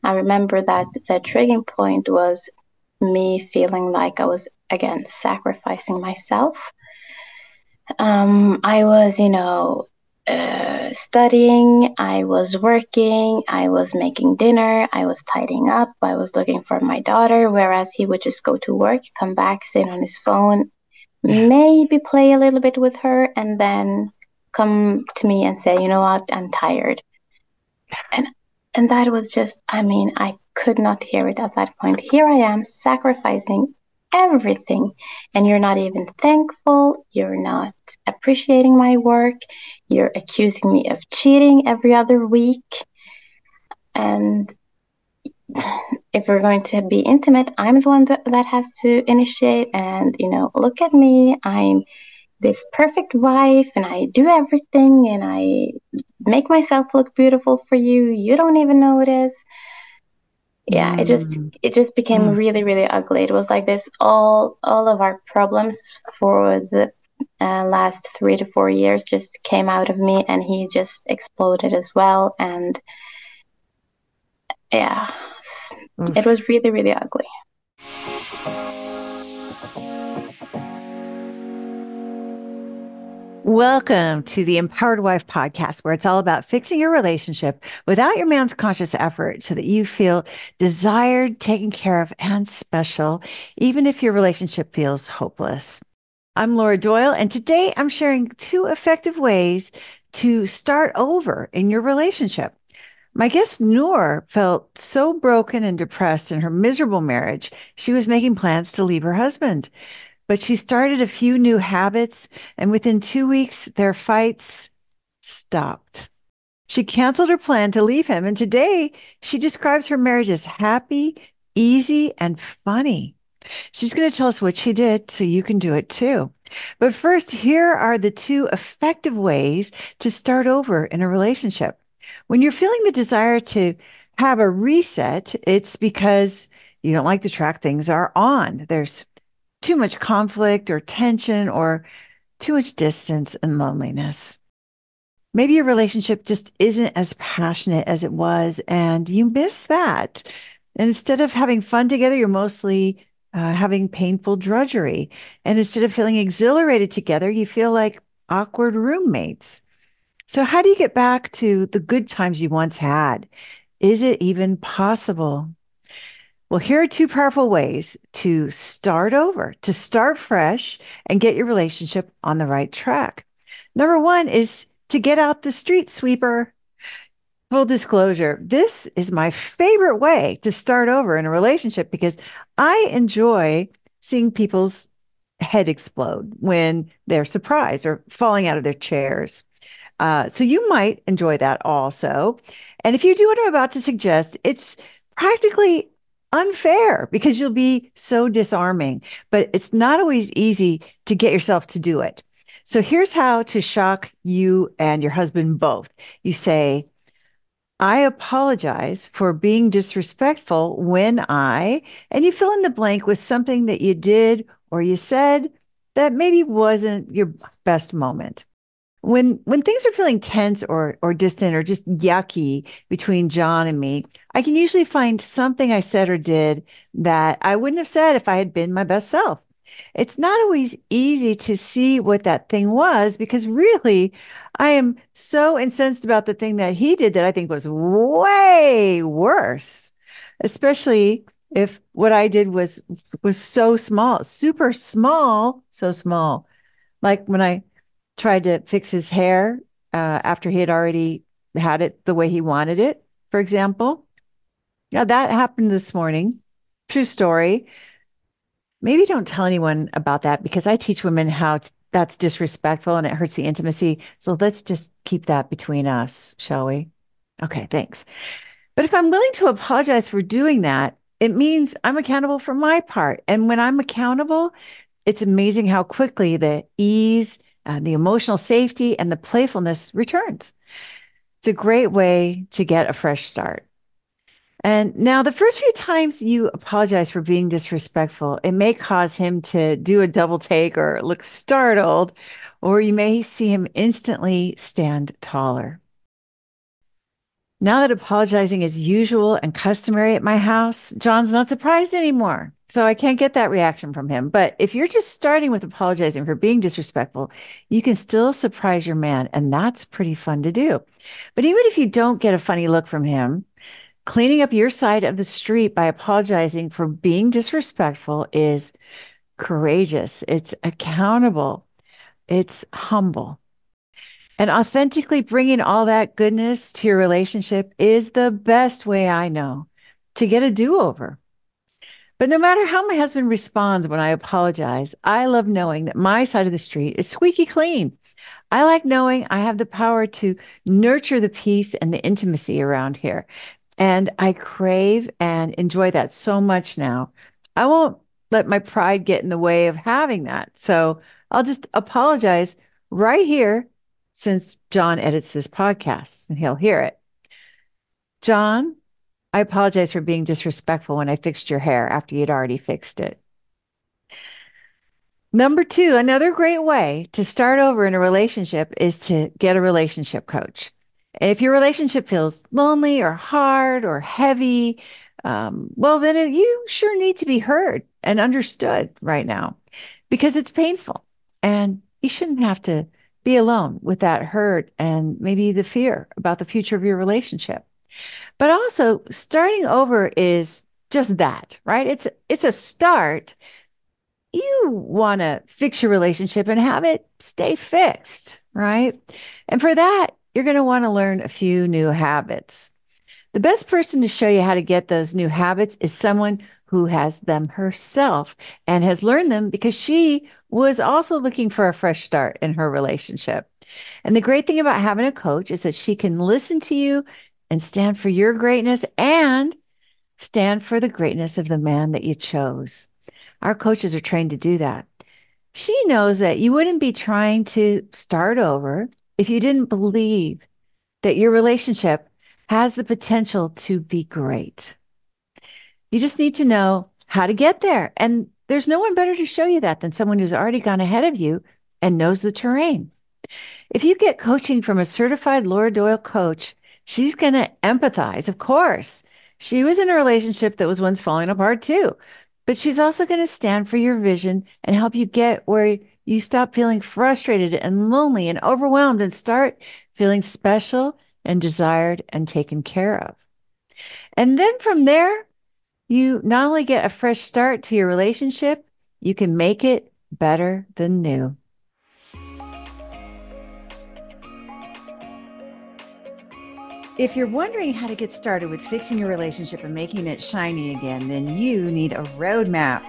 I remember that the triggering point was me feeling like I was again sacrificing myself. I was, studying, I was working, I was making dinner, I was tidying up, I was looking for my daughter, whereas he would just go to work, come back, sit on his phone, Yeah. maybe play a little bit with her, and then come to me and say, you know what, I'm tired. And and that was just, I mean, I could not hear it at that point. Here I am sacrificing everything, and you're not even thankful, you're not appreciating my work, you're accusing me of cheating every other week. And if we're going to be intimate, I'm the one that has to initiate and, look at me. I'm this perfect wife and I do everything and I make myself look beautiful for you. You don't even notice. Yeah, it just Mm, it just became mm. really, really ugly. It was like this all of our problems for the last 3 to 4 years just came out of me and he just exploded as well. And yeah, it Oof. was really, really ugly. Welcome to the Empowered Wife podcast, where it's all about fixing your relationship without your man's conscious effort so that you feel desired, taken care of, and special, even if your relationship feels hopeless. I'm Laura Doyle, and today I'm sharing 2 effective ways to start over in your relationship. My guest Noor felt so broken and depressed in her miserable marriage, she was making plans to leave her husband. But she started a few new habits, and within 2 weeks, their fights stopped. She canceled her plan to leave him, and today she describes her marriage as happy, easy, and funny. She's going to tell us what she did so you can do it too. But first, here are the 2 effective ways to start over in a relationship. When you're feeling the desire to have a reset, it's because you don't like the track things are on. There's too much conflict or tension or too much distance and loneliness. Maybe your relationship just isn't as passionate as it was, and you miss that. And instead of having fun together, you're mostly having painful drudgery. And instead of feeling exhilarated together, you feel like awkward roommates. So, how do you get back to the good times you once had? Is it even possible? Well, here are 2 powerful ways to start over, to start fresh and get your relationship on the right track. Number one is to get out the street sweeper. Full disclosure, this is my favorite way to start over in a relationship because I enjoy seeing people's head explode when they're surprised or falling out of their chairs. So you might enjoy that also. And if you do what I'm about to suggest, it's practically unfair because you'll be so disarming, but it's not always easy to get yourself to do it. So here's how to shock you and your husband both. You say, I apologize for being disrespectful when and you fill in the blank with something that you did or you said that maybe wasn't your best moment. When things are feeling tense or distant or just yucky between John and me, I can usually find something I said or did that I wouldn't have said if I had been my best self. It's not always easy to see what that thing was because really I am so incensed about the thing that he did that I think was way worse, especially if what I did was so small, super small, so small. Like when I tried to fix his hair after he had already had it the way he wanted it, for example. Yeah, that happened this morning. True story. Maybe don't tell anyone about that because I teach women how that's disrespectful and it hurts the intimacy. So let's just keep that between us, shall we? Okay, thanks. But if I'm willing to apologize for doing that, it means I'm accountable for my part. And when I'm accountable, it's amazing how quickly the ease, the emotional safety, and the playfulness returns. It's a great way to get a fresh start. And now, the first few times you apologize for being disrespectful, it may cause him to do a double take or look startled, or you may see him instantly stand taller. Now that apologizing is usual and customary at my house, John's not surprised anymore. So I can't get that reaction from him. But if you're just starting with apologizing for being disrespectful, you can still surprise your man. And that's pretty fun to do. But even if you don't get a funny look from him, cleaning up your side of the street by apologizing for being disrespectful is courageous. It's accountable. It's humble. And authentically bringing all that goodness to your relationship is the best way I know to get a do over. But no matter how my husband responds when I apologize, I love knowing that my side of the street is squeaky clean. I like knowing I have the power to nurture the peace and the intimacy around here. And I crave and enjoy that so much now. I won't let my pride get in the way of having that. So I'll just apologize right here since John edits this podcast and he'll hear it. John, I apologize for being disrespectful when I fixed your hair after you'd already fixed it. Number two, another great way to start over in a relationship is to get a relationship coach. If your relationship feels lonely or hard or heavy, well, then you sure need to be heard and understood right now because it's painful. And you shouldn't have to be alone with that hurt and maybe the fear about the future of your relationship. But also, starting over is just that, right? It's a start. You want to fix your relationship and have it stay fixed, right? And for that, you're going to want to learn a few new habits. The best person to show you how to get those new habits is someone who has them herself and has learned them because she was also looking for a fresh start in her relationship. And the great thing about having a coach is that she can listen to you and stand for your greatness and stand for the greatness of the man that you chose. Our coaches are trained to do that. She knows that you wouldn't be trying to start over if you didn't believe that your relationship has the potential to be great. You just need to know how to get there. And there's no one better to show you that than someone who's already gone ahead of you and knows the terrain. If you get coaching from a certified Laura Doyle coach, she's going to empathize, of course. She was in a relationship that was once falling apart too, but she's also going to stand for your vision and help you get where you stop feeling frustrated and lonely and overwhelmed and start feeling special and desired and taken care of. And then from there, you not only get a fresh start to your relationship, you can make it better than new. If you're wondering how to get started with fixing your relationship and making it shiny again, then you need a roadmap.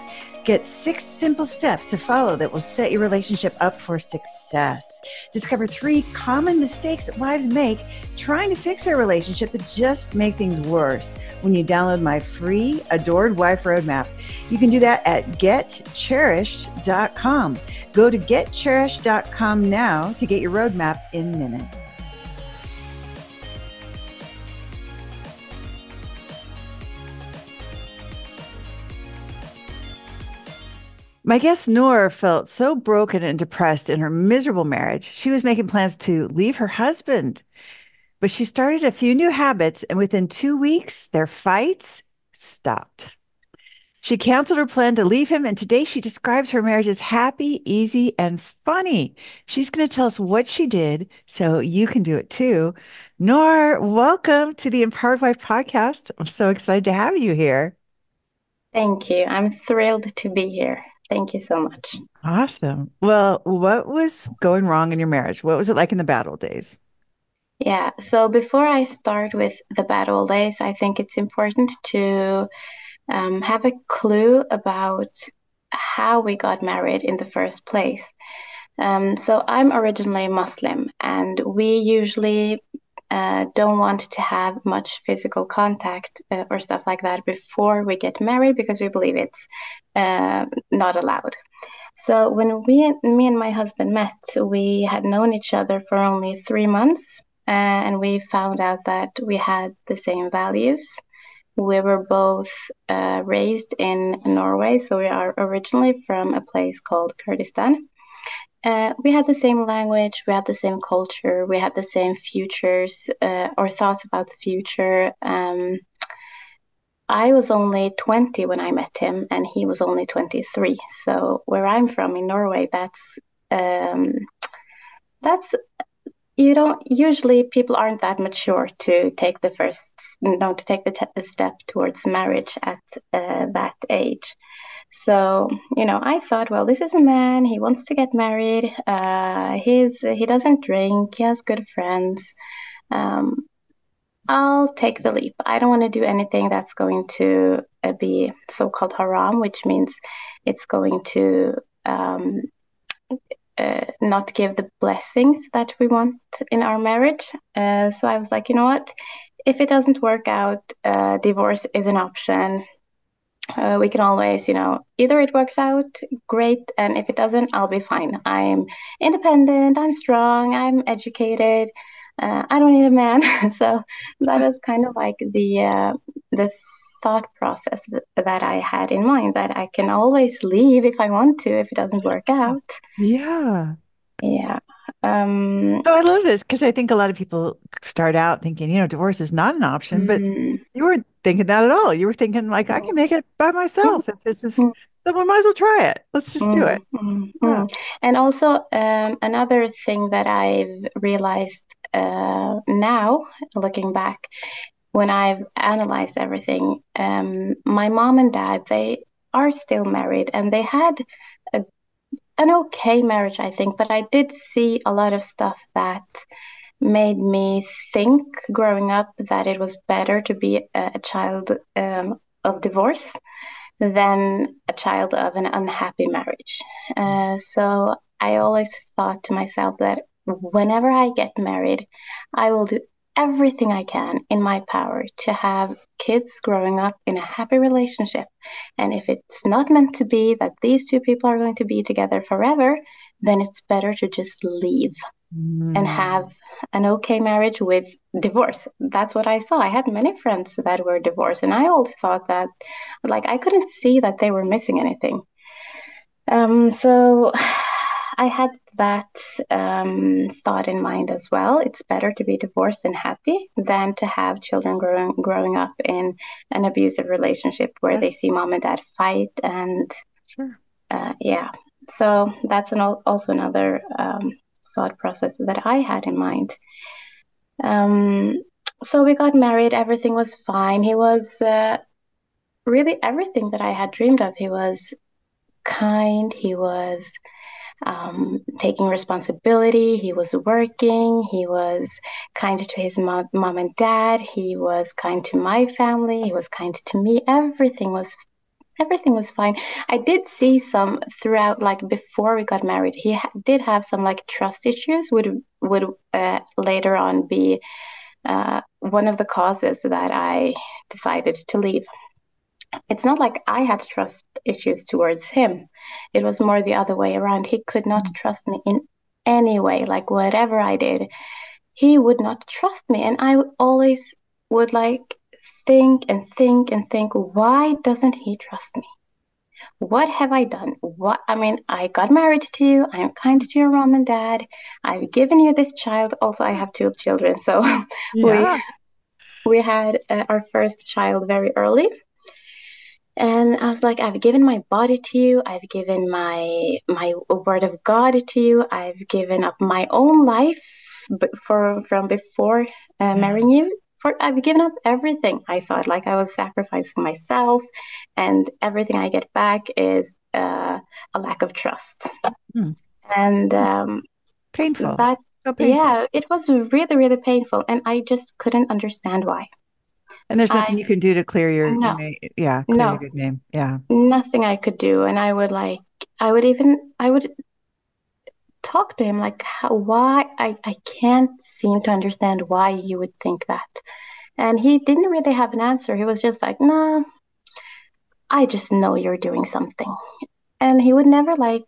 Get 6 simple steps to follow that will set your relationship up for success. Discover 3 common mistakes that wives make trying to fix their relationship that just make things worse when you download my free Adored Wife Roadmap. You can do that at getcherished.com. Go to getcherished.com now to get your roadmap in minutes. My guest Noor felt so broken and depressed in her miserable marriage, she was making plans to leave her husband. But she started a few new habits, and within 2 weeks, their fights stopped. She canceled her plan to leave him, and today she describes her marriage as happy, easy, and funny. She's going to tell us what she did so you can do it too. Noor, welcome to the Empowered Wife podcast. I'm so excited to have you here. Thank you. I'm thrilled to be here. Thank you so much. Awesome. Well, what was going wrong in your marriage? What was it like in the bad old days? Yeah, so before I start with the bad old days, I think it's important to have a clue about how we got married in the first place. So I'm originally Muslim, and we usually don't want to have much physical contact or stuff like that before we get married because we believe it's not allowed. So when me and my husband met, we had known each other for only 3 months, and we found out that we had the same values. We were both raised in Norway, so we are originally from a place called Kurdistan. We had the same language, we had the same culture, we had the same futures or thoughts about the future. I was only 20 when I met him, and he was only 23. So where I'm from in Norway, um, that's you don't usually people aren't that mature to take the first, to take the step towards marriage at that age. So, I thought, well, this is a man. He wants to get married. He doesn't drink. He has good friends. Um, I'll take the leap. I don't want to do anything that's going to be so-called haram, which means it's going to not give the blessings that we want in our marriage. So I was like, you know what? If it doesn't work out, divorce is an option. We can always, either it works out great, and if it doesn't, I'll be fine. I'm independent, I'm strong, I'm educated. I don't need a man. So that was kind of like the thought process that I had in mind, that I can always leave if I want to if it doesn't work out. Yeah. Yeah. Um, So I love this because I think a lot of people start out thinking, divorce is not an option, but mm, you weren't thinking that at all. You were thinking like, I can make it by mm, myself. If this is, mm, then we might as well try it. Let's just do it. Yeah. And also, another thing that I've realized now, looking back, when I've analyzed everything, my mom and dad, they are still married, and they had a, an okay marriage, I think, but I did see a lot of stuff that made me think growing up that it was better to be a child of divorce than a child of an unhappy marriage. So I always thought to myself that whenever I get married, I will do everything I can in my power to have kids growing up in a happy relationship. And if it's not meant to be that these two people are going to be together forever, then it's better to just leave and Mm. have an okay marriage with divorce. That's what I saw. I had many friends that were divorced, and I always thought that, like, I couldn't see that they were missing anything. So I had that thought in mind as well. It's better to be divorced and happy than to have children growing up in an abusive relationship where Yeah, they see mom and dad fight, and sure. yeah. So that's also another thought process that I had in mind. Um, so we got married. Everything was fine. He was really everything that I had dreamed of. He was kind. He was taking responsibility. He was working. He was kind to his mom and dad. He was kind to my family. He was kind to me. Everything was fine. I did see some throughout, like before we got married. He did have some like trust issues. Would later on be one of the causes that I decided to leave. It's not like I had trust issues towards him. It was more the other way around. He could not Mm. trust me in any way. Like whatever I did, he would not trust me. And I always would like think and think and think, why doesn't he trust me? What have I done? What I mean, I got married to you. I am kind to your mom and dad. I've given you this child. Also, I have two children, so we Yeah. we had our first child very early. And I was like, I've given my body to you. I've given my word of God to you. I've given up my own life from before Yeah. marrying you. I've given up everything. I thought like I was sacrificing myself, and everything I get back is a lack of trust. Mm. And Painful. that, So painful. yeah, it was really, really painful, and I just couldn't understand why. And there's I nothing you can do to clear your no, name. Yeah, clear your no, good name. Yeah. nothing I could do. And I would talk to him like, why? I can't seem to understand why you would think that. And he didn't really have an answer. He was just like, no, I just know you're doing something. And he would never like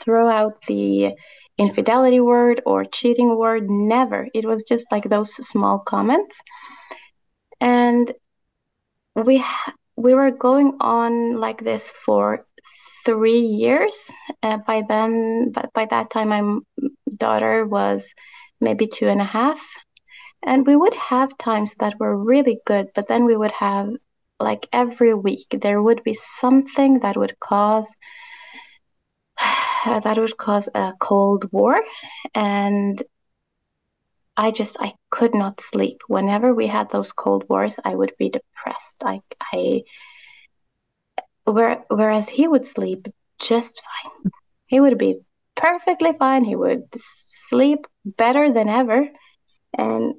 throw out the infidelity word or cheating word. Never. It was just like those small comments. And we were going on like this for 3 years. By then, but by that time, my daughter was maybe 2.5. And we would have times that were really good, but then we would have, like, every week, there would be something that would cause a cold war. And I could not sleep. Whenever we had those cold wars, I would be depressed. Whereas he would sleep just fine. He would be perfectly fine. He would sleep better than ever. And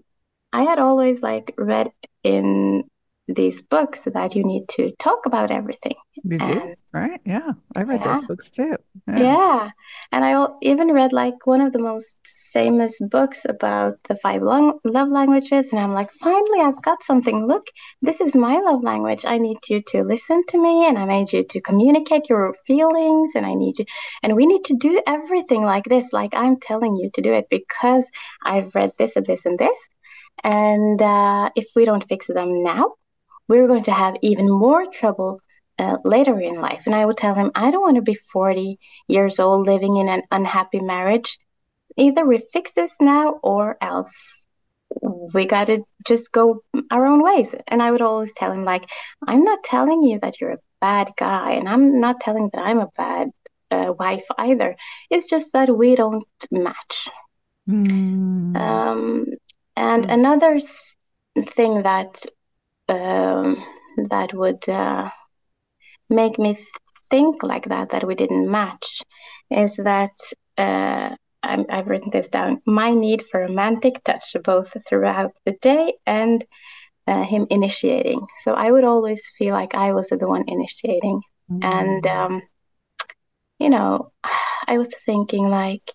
I had always, like, read in these books that you need to talk about everything. You do, And right? Yeah. I read those yeah, books too. Yeah. yeah. And even read, like, one of the most famous books about the five love languages. And I'm like, finally, I've got something. Look, this is my love language. I need you to listen to me, and I need you to communicate your feelings. And and we need to do everything like this, like I'm telling you to do it, because I've read this and this and this. And if we don't fix them now, we're going to have even more trouble later in life. And I would tell him, I don't want to be 40 years old living in an unhappy marriage. Either we fix this now, or else we got to just go our own ways. And I would always tell him, like, I'm not telling you that you're a bad guy, and I'm not telling that I'm a bad wife either. It's just that we don't match. Mm. Um, and another thing that um, that would make me think like that we didn't match, is that I've written this down. My need for romantic touch, both throughout the day and him initiating. So I would always feel like I was the one initiating. And Mm. you know, I was thinking, like,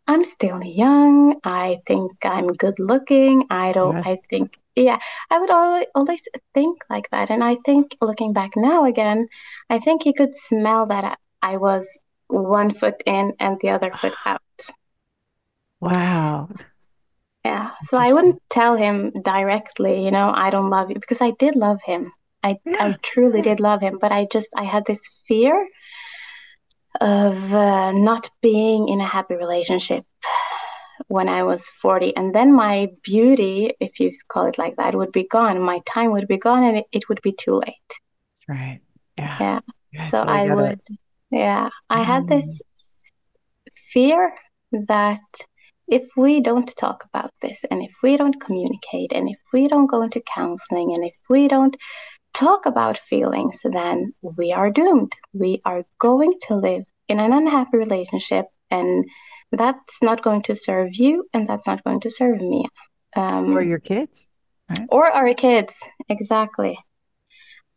I'm still young. I think I'm good looking. Yes. I think, yeah, I would always think like that. And I think, looking back now again, I think he could smell that I was one foot in and the other foot out. Wow. Yeah. So I Interesting. wouldn't tell him directly, I don't love you, because I did love him. I Yeah. truly Yeah. did love him, but I had this fear of not being in a happy relationship when I was 40. And then my beauty, if you call it like that, would be gone. My time would be gone, and it would be too late. That's right. Yeah. Yeah. Yeah. So Totally get it. yeah, I had Mm. this fear that if we don't talk about this, and if we don't communicate, and if we don't go into counseling, and if we don't talk about feelings, then we are doomed. We are going to live in an unhappy relationship, and that's not going to serve you, and that's not going to serve me. Or Um, your kids, right? or our kids, exactly.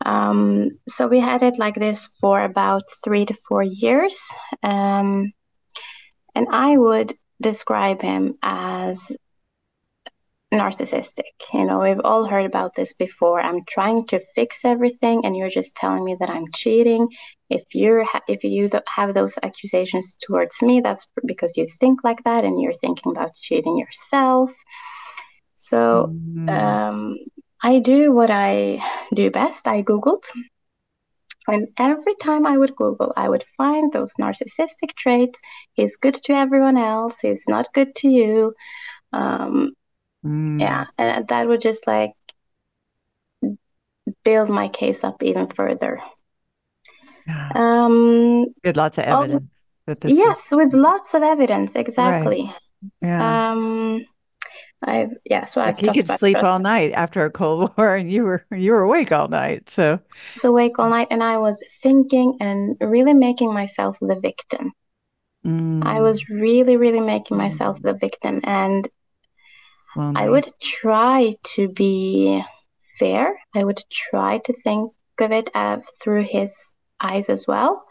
So we had it like this for about 3 to 4 years. Um, and I would describe him as narcissistic. We've all heard about this before. I'm trying to fix everything, and you're just telling me that I'm cheating. If you have those accusations towards me, that's because you think like that, and you're thinking about cheating yourself. So Mm. um, I do what I do best. I Googled, and every time I would Google, I would find those narcissistic traits. He's good to everyone else. He's not good to you. Um, yeah, Mm. and that would just, like, build my case up even further. Yeah. Um, You had lots of oh, evidence that this was yes, with lots of evidence, right. exactly. Yeah. Um, so Like I've he talked could about sleep trust. all night after a Cold War and you were awake all night. So I was awake all night, and I was thinking and really making myself the victim. I mm, was really, really making myself mm, the victim, and I lonely. would try to be fair. I would try to think of it through his eyes as well.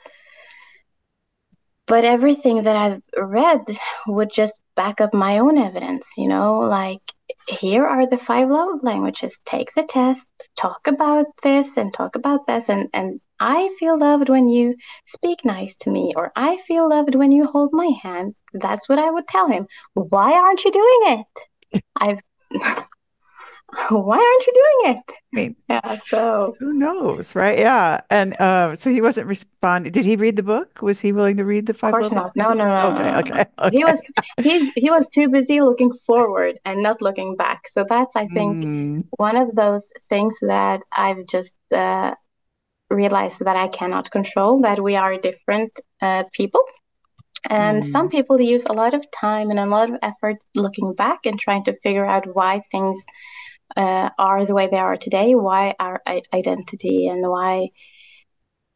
But everything that I've read would just back up my own evidence, like, here are the five love languages. Take the test, talk about this and talk about this. And I feel loved when you speak nice to me, or I feel loved when you hold my hand. That's what I would tell him. Why aren't you doing it? I've why aren't you doing it? I mean, Yeah, so who knows, right? Yeah. And so he wasn't responding. Did he read the book? Was he willing to read the of Five course Love not. No, no, Languages? no, no, Okay, no, no. okay, He okay. was he was too busy looking forward and not looking back. So that's, I think, Mm, one of those things that I've just realized that I cannot control, that we are different people. And some mm, people use a lot of time and a lot of effort looking back and trying to figure out why things are the way they are today, why our identity and why,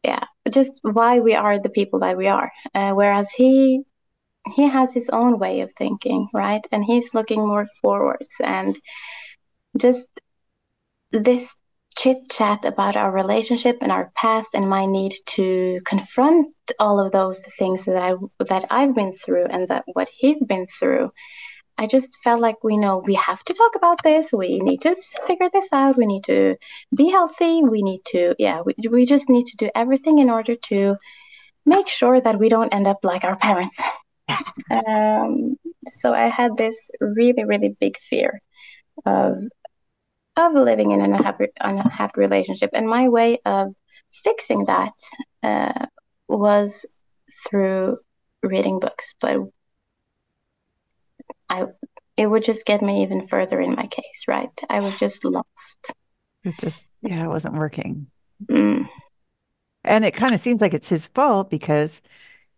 yeah, just why we are the people that we are. Whereas he has his own way of thinking, right? And he's looking more forwards, and just this chit chat about our relationship and our past and my need to confront all of those things that I've been through and that what he's been through. I just felt like we know we have to talk about this. We need to figure this out. We need to be healthy. We need to, yeah, we just need to do everything in order to make sure that we don't end up like our parents. Um, so I had this really, really big fear of living in an unhappy relationship, and my way of fixing that was through reading books. But I it would just get me even further in my case, right? I was just lost. it just, yeah, it wasn't working. Mm. And it kind of seems like it's his fault because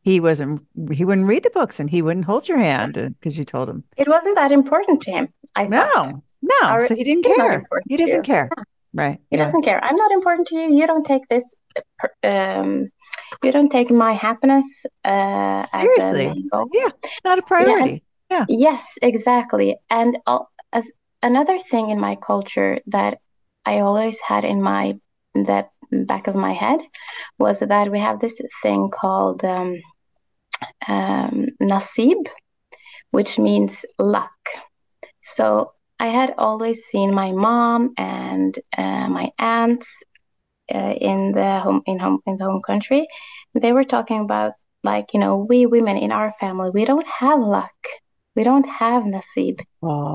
he wasn't, he wouldn't read the books and he wouldn't hold your hand because you told him. It wasn't that important to him, I thought. No, no. Or So he didn't he's not care. important He to doesn't you. care. Right. He Yeah. doesn't care. I'm not important to you. You don't take this. You don't take my happiness as a Seriously. main goal. Yeah. Not a Yeah, and priority. Yeah. yes, exactly. And as another thing in my culture that I always had in the back of my head was that we have this thing called nasib, which means luck. So I had always seen my mom and my aunts in the home country. They were talking about, like, we women in our family, we don't have luck, we don't have nasib,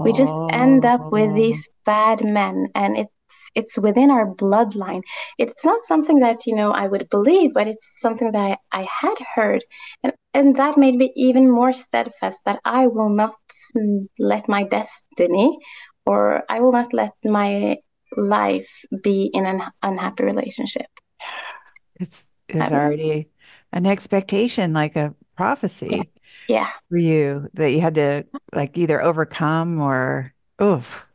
we just end up with Oh, these bad men, and it's within our bloodline. It's not something that I would believe, but it's something that I had heard, and that made me even more steadfast that I will not let my destiny, or I will not let my life be in an unhappy relationship. there's Um, already an expectation, like a prophecy yeah, for you that you had to like either overcome or, oof,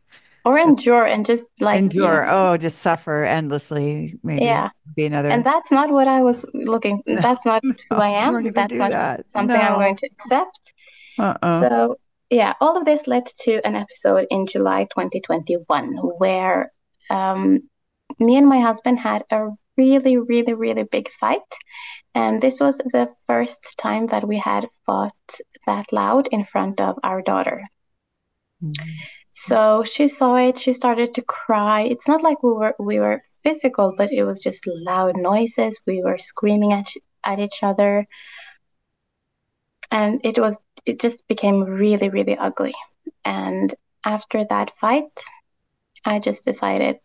or endure and just, like, endure. Oh, just suffer endlessly. Maybe yeah. be And another. that's not what I was looking. No, That's not who no, I you won't am. even That's do not that. something I'm going No. to accept. Uh-uh. So, yeah, all of this led to an episode in July 2021 where um, me and my husband had a really, really, really big fight. And this was the first time that we had fought that loud in front of our daughter. Mhm. So she saw it, she started to cry. It's not like we were physical, but it was just loud noises. We were screaming at each other, and it just became really, really ugly. And after that fight, I just decided,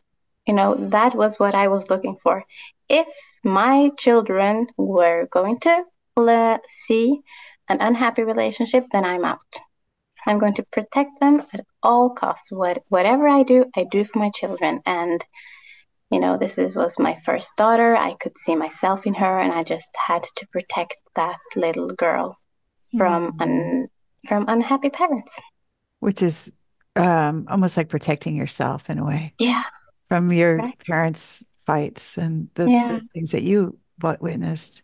that was what I was looking for. If my children were going to see an unhappy relationship, then I'm out. I'm going to protect them at all costs. Whatever I do for my children. And was my first daughter. I could see myself in her, and I just had to protect that little girl from Mhm. from unhappy parents. Which is almost like protecting yourself in a way Yeah, from your right. parents' fights and the Yeah. things that you witnessed.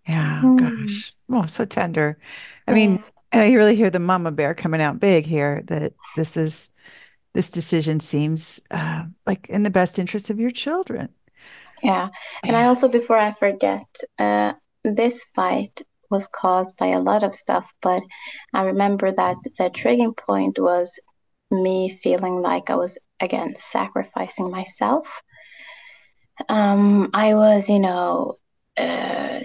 Yeah, Mm, gosh. Oh, so tender. I mean, yeah. and I really hear the mama bear coming out big here that this decision seems like in the best interest of your children. Yeah. And I Yeah. also, before I forget, this fight was caused by a lot of stuff, but I remember that the triggering point was me feeling like I was again sacrificing myself. I was,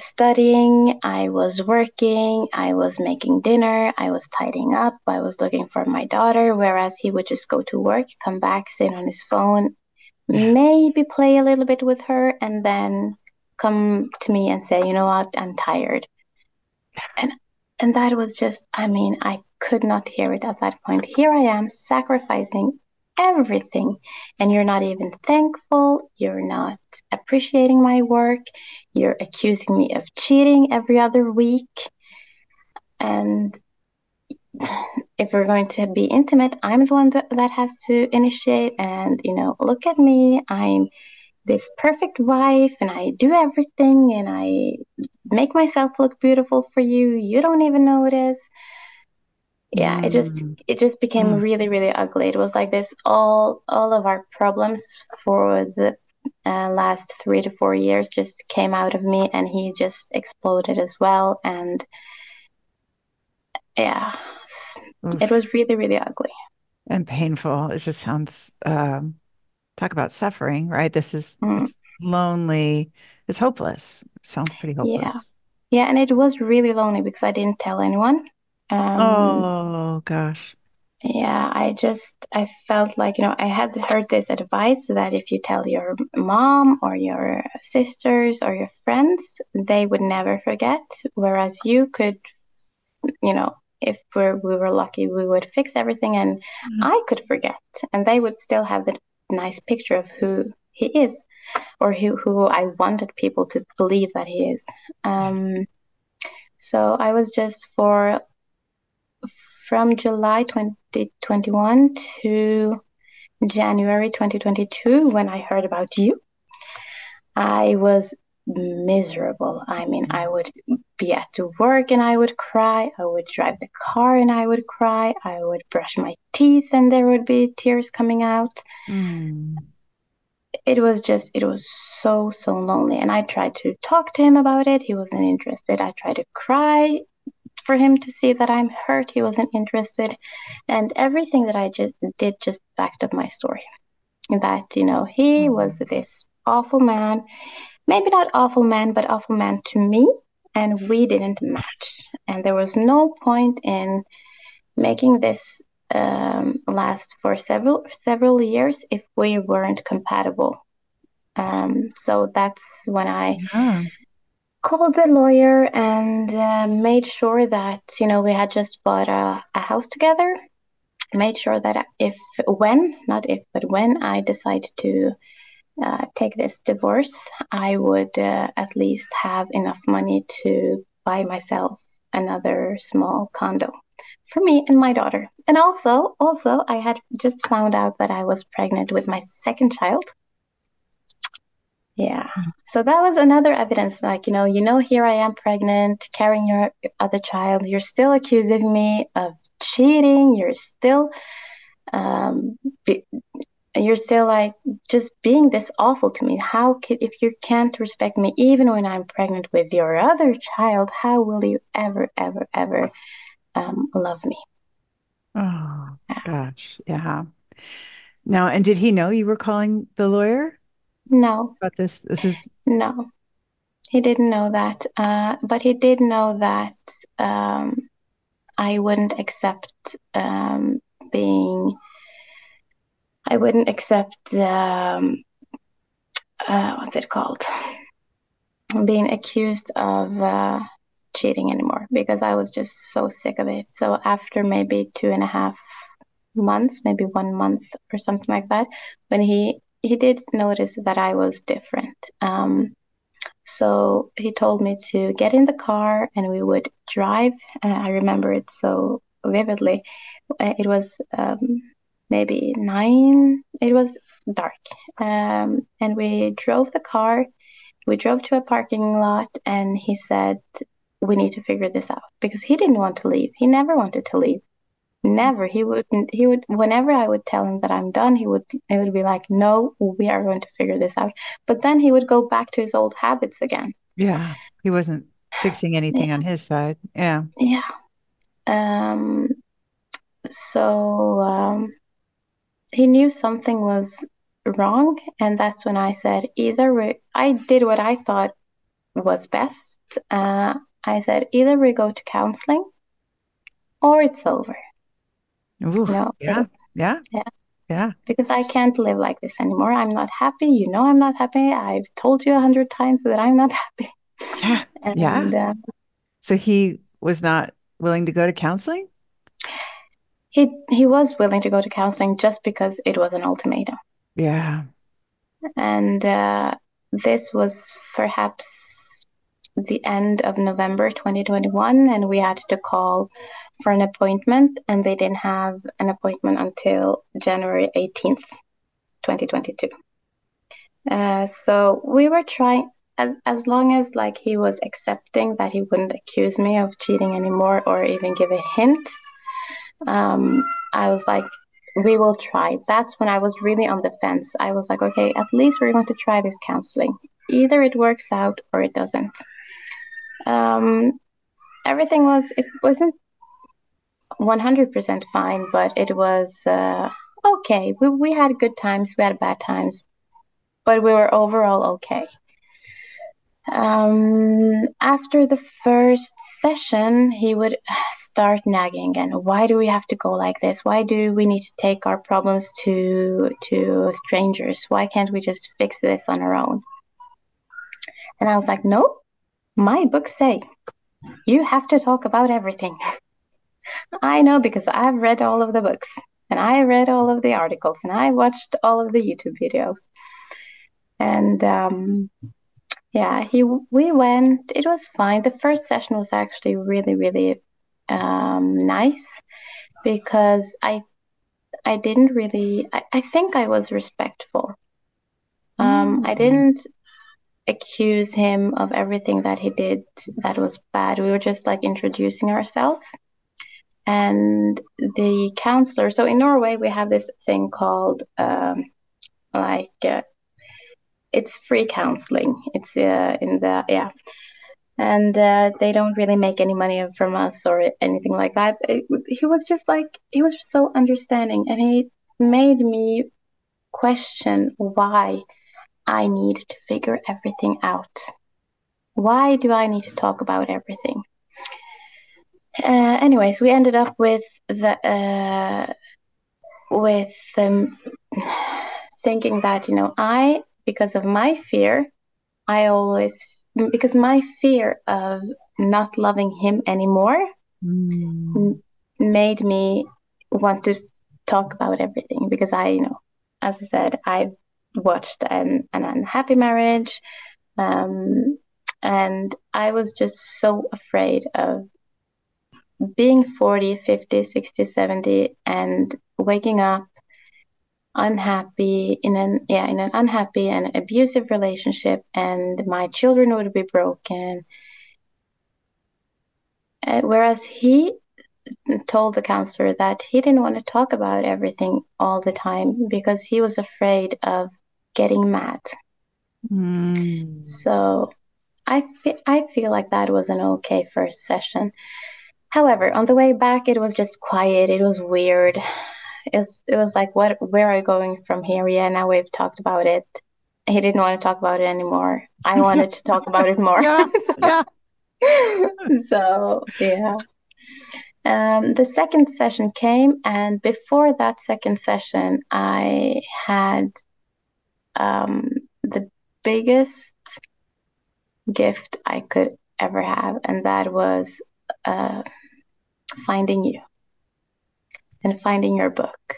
studying, I was working, I was making dinner, I was tidying up, I was looking for my daughter, whereas he would just go to work, come back, sit on his phone, Yeah. maybe play a little bit with her, and then come to me and say, you know what, I'm tired. And and that was just, I mean, I could not hear it at that point. Here I am sacrificing everything, and you're not even thankful, you're not appreciating my work, you're accusing me of cheating every other week. And if we're going to be intimate, I'm the one that has to initiate. And, look at me. I'm this perfect wife and I do everything and I make myself look beautiful for you. You don't even notice. Yeah, it just Mm, it just became mm, really, really ugly. It was like this all of our problems for the last 3 to 4 years just came out of me and he just exploded as well. And yeah, it oof. was really, really ugly. And painful. It just sounds, talk about suffering, right? Mm, It's lonely. It's hopeless. Sounds pretty yeah. hopeless. Yeah, and it was really lonely because I didn't tell anyone. Um, Oh, gosh. yeah, I felt like, I had heard this advice that if you tell your mom or your sisters or your friends, they would never forget. Whereas you could, if we were lucky, we would fix everything and I could forget and they would still have the nice picture of who he is or who I wanted people to believe that he is. Yeah. So I was just from July 2021 to January 2022 when I heard about you. I was miserable. I mean, I Mm. would be at work and I would cry. I would drive the car and I would cry. I would brush my teeth and there would be tears coming out. Mm. It was so, so lonely. And I tried to talk to him about it. He wasn't interested. I tried to cry for him to see that I'm hurt. He wasn't interested. And everything that I just did just backed up my story. That, he was Mm. this awful man. Maybe not awful man, but awful man to me. And we didn't match. And there was no point in making this last for several years if we weren't compatible. So that's when I Yeah. called the lawyer and made sure that we had just bought a house together. Made sure that if when not if but when I decide to take this divorce, I would at least have enough money to buy myself another small condo for me and my daughter. And also, I had just found out that I was pregnant with my second child. Yeah. So that was another evidence, like, here I am pregnant, carrying your other child. You're still accusing me of cheating. Um, be, you're still like just being this awful to me. How could, if you can't respect me even when I'm pregnant with your other child, how will you ever, ever, ever love me? Oh, gosh. Yeah. Now, and did he know you were calling the lawyer No, about this? This is, no, he didn't know that. But he did know that I wouldn't accept being, I wouldn't accept, what's it called? Being accused of cheating anymore because I was just so sick of it. So after maybe 2.5 months, maybe 1 month or something like that, when he did notice that I was different. So he told me to get in the car and we would drive. I remember it so vividly. It was maybe 9. It was dark, and we drove the car. We drove to a parking lot and he said, we need to figure this out because he didn't want to leave. He never wanted to leave. Never. He would whenever I would tell him that I'm done, he would be like, "No, we are going to figure this out." But then he would go back to his old habits again. yeah, he wasn't fixing anything on Yeah. his side. Yeah. Yeah. Um so he knew something was wrong and that's when I said I did what I thought was best. I said, either we go to counseling or it's over. Ooh, You know, yeah, yeah, yeah, yeah, because I can't live like this anymore. I'm not happy. You know, I'm not happy. I've told you 100 times that I'm not happy. yeah, yeah. And So he was not willing to go to counseling? he was willing to go to counseling just because it was an ultimatum. Yeah. And this was perhaps the end of November 2021, and we had to call for an appointment, and they didn't have an appointment until January 18th, 2022. So we were trying, as long as like he was accepting that he wouldn't accuse me of cheating anymore or even give a hint. um, I was like, we will try. That's when I was really on the fence. I was like, okay, at least we're going to try this counseling. Either it works out or it doesn't. Um, it wasn't 100% fine, but it was okay. We had good times, we had bad times, but we were overall okay. After the first session, he would start nagging again. Why do we have to go like this? Why do we need to take our problems to strangers? Why can't we just fix this on our own? And I was like, no, my books say you have to talk about everything. I know because I've read all of the books and I read all of the articles and I watched all of the YouTube videos. And yeah, he we went. It was fine. The first session was actually really, really nice because I didn't really. I think I was respectful. I Mm. didn't accuse him of everything that he did that was bad. We were just like introducing ourselves. And the counselor. So in Norway, we have this thing called like it's free counseling. It's in the yeah, and they don't really make any money from us or anything like that. He was just like he was so understanding, and he made me question why I need to figure everything out. Why do I need to talk about everything? Anyways, we ended up with thinking that I because of my fear I always because my fear of not loving him anymore Mm. made me want to talk about everything because as I said, I've watched an unhappy marriage, um, and I was just so afraid of being 40, 50, 60, 70 and waking up unhappy in an unhappy and abusive relationship and my children would be broken. Whereas he told the counselor that he didn't want to talk about everything all the time because he was afraid of getting mad. Mm. So I feel like that was an okay first session. However, on the way back, it was just quiet. It was weird. It was like, where are you going from here? Yeah, now we've talked about it. He didn't want to talk about it anymore. I wanted to talk about it more. Yeah, yeah. So yeah. The second session came, and before that second session, I had the biggest gift I could ever have, and that was uh, finding you and finding your book.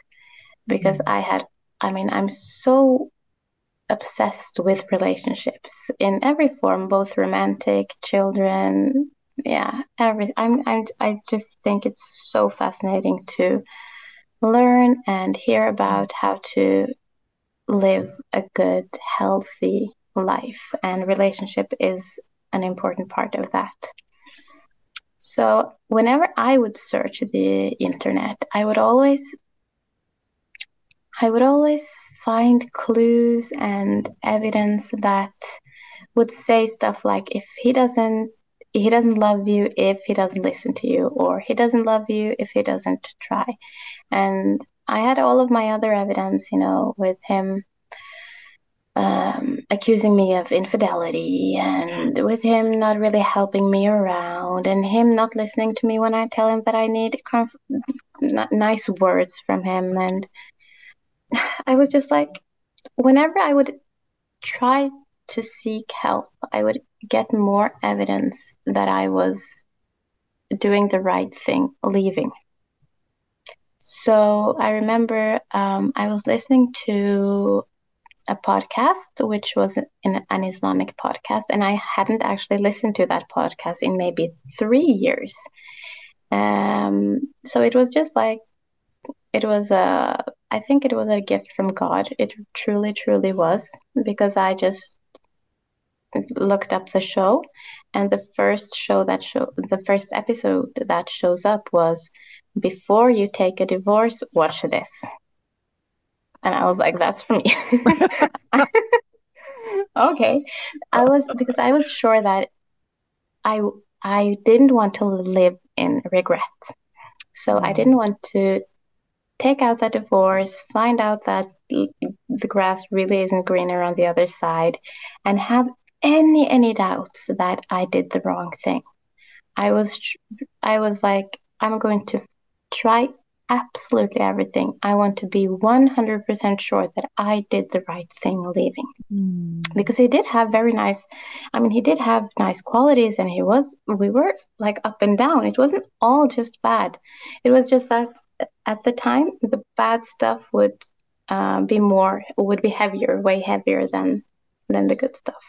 Because Mm. I'm so obsessed with relationships in every form, both romantic, children, yeah, I just think it's so fascinating to learn and hear about how to live a good, healthy life, and relationship is an important part of that. So whenever I would search the internet, I would always find clues and evidence that would say stuff like if he doesn't love you if he doesn't listen to you, or he doesn't love you if he doesn't try. And I had all of my other evidence, with him accusing me of infidelity, and with him not really helping me around, and him not listening to me when I tell him that I need nice words from him. And I was just like, whenever I would try to seek help, I would get more evidence that I was doing the right thing, leaving. So I remember I was listening to a podcast, which was an Islamic podcast, and I hadn't actually listened to that podcast in maybe 3 years. So it was just like it was a, I think it was a gift from God. It truly, truly was, because I just looked up the show, and the first episode that shows up was, before you take a divorce, watch this. And I was like, that's for me. Okay. Because I was sure that I I didn't want to live in regret. So I didn't Mm. want to take out that divorce, find out that the grass really isn't greener on the other side, and have any doubts that I did the wrong thing. I was I was like, I'm going to try absolutely everything. I want to be 100% sure that I did the right thing leaving, Mm. because he did have very nice, I mean, he did have nice qualities, and we were like up and down. It wasn't all just bad. It was just that at the time the bad stuff would be heavier, way heavier than the good stuff.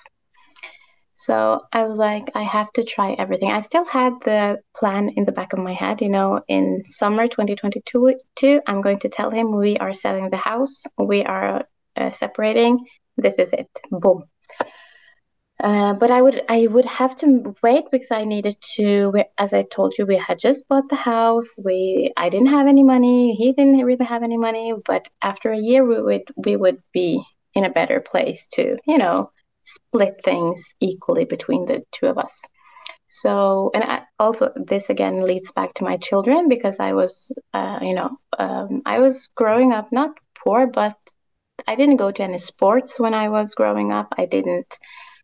So I was like, I have to try everything. I still had the plan in the back of my head, in summer 2022, I'm going to tell him we are selling the house, we are separating, this is it, boom. But I would have to wait, because I needed to. As I told you, we had just bought the house. I didn't have any money. He didn't really have any money. But after a year, we would be in a better place to, split things equally between the two of us. So, and also this again leads back to my children, because I was growing up not poor, but I didn't go to any sports when I was growing up. I didn't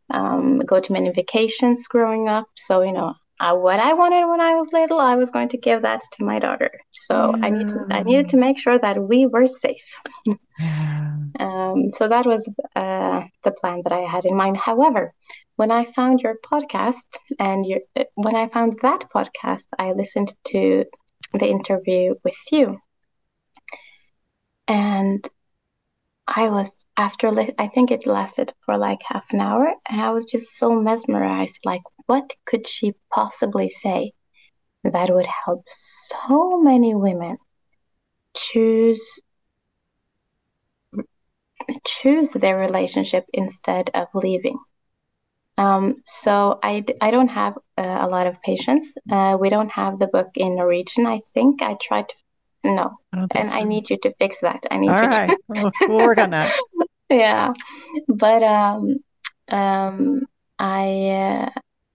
go to many vacations growing up. So, what I wanted when I was little, I was going to give that to my daughter. So I Yeah. needed to make sure that we were safe. Yeah. So that was the plan that I had in mind. However, when I found your podcast, when I found that podcast, I listened to the interview with you, and I think it lasted for like half an hour, and I was just so mesmerized. Like, what could she possibly say that would help so many women choose choose their relationship instead of leaving? So I don't have a lot of patience. We don't have the book in Norwegian. I think I tried to, no, I don't think and I so. need you to fix that. I All need you right. to, We'll work on that. yeah. But um, I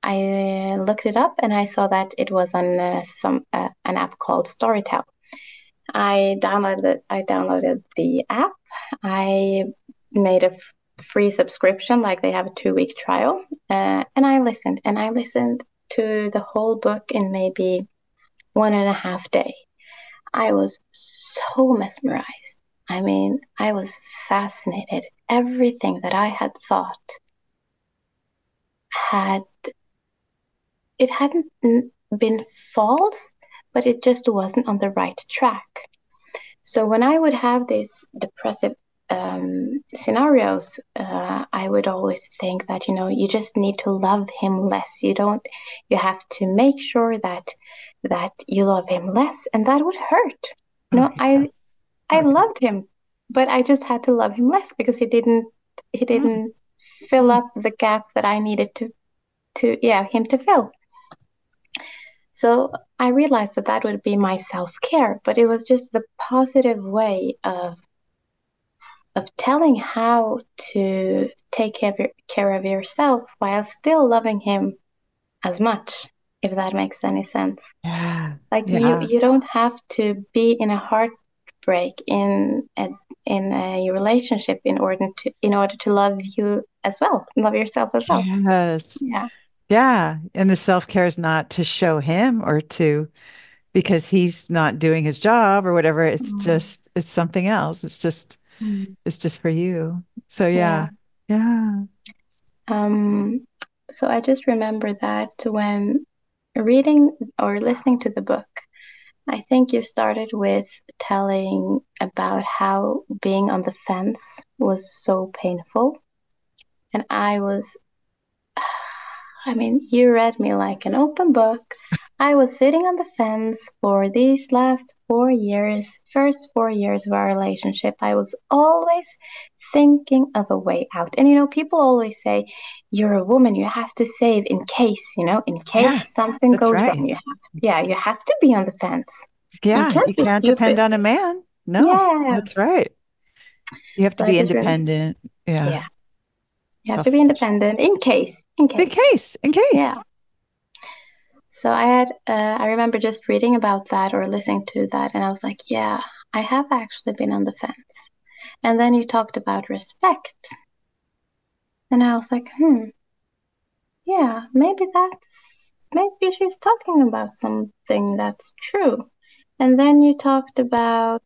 I looked it up, and I saw that it was on an app called Storytel. I downloaded the app. I made a free subscription, like they have a 2 week trial, and I listened to the whole book in maybe 1.5 day. I was so mesmerized. I mean, I was fascinated. Everything that I had thought had it hadn't been false, but it just wasn't on the right track. So when I would have these depressive scenarios, I would always think that, you just need to love him less. You have to make sure that you love him less, and that would hurt. Oh, No, yes. I Oh, loved him, but I just had to love him less, because he yeah. didn't fill up the gap that I needed him to fill. So I realized that that would be my self-care, but it was just the positive way of telling how to take care of yourself while still loving him as much, if that makes any sense. Yeah. Like, you Yeah. you don't have to be in a heartbreak, in a in a relationship in order to love you as well, love yourself as well. Yes. Yeah. Yeah. And the self-care is not to show him or to because he's not doing his job or whatever. It's Mm. just it's something else. Mm. It's just for you. So Yeah. yeah. Yeah. Um, so I just remember that when reading or listening to the book, I think you started with telling about how being on the fence was so painful. And I mean, you read me like an open book. I was sitting on the fence for these last 4 years, first 4 years of our relationship. I was always thinking of a way out. And people always say, you're a woman, you have to save in case, in Yeah. case something That's goes wrong. right. You have to be on the fence. You Yeah. You can't be can't depend stupid. on a man. No, Yeah. that's right. You have to So I be just remember, independent. Yeah. yeah, you have to be Self-sufficient. independent in In case. case, in Yeah. case. So I remember just reading about that or listening to that, and I was like, yeah, I have actually been on the fence. And then you talked about respect, and I was like, yeah, maybe she's talking about something that's true. And then you talked about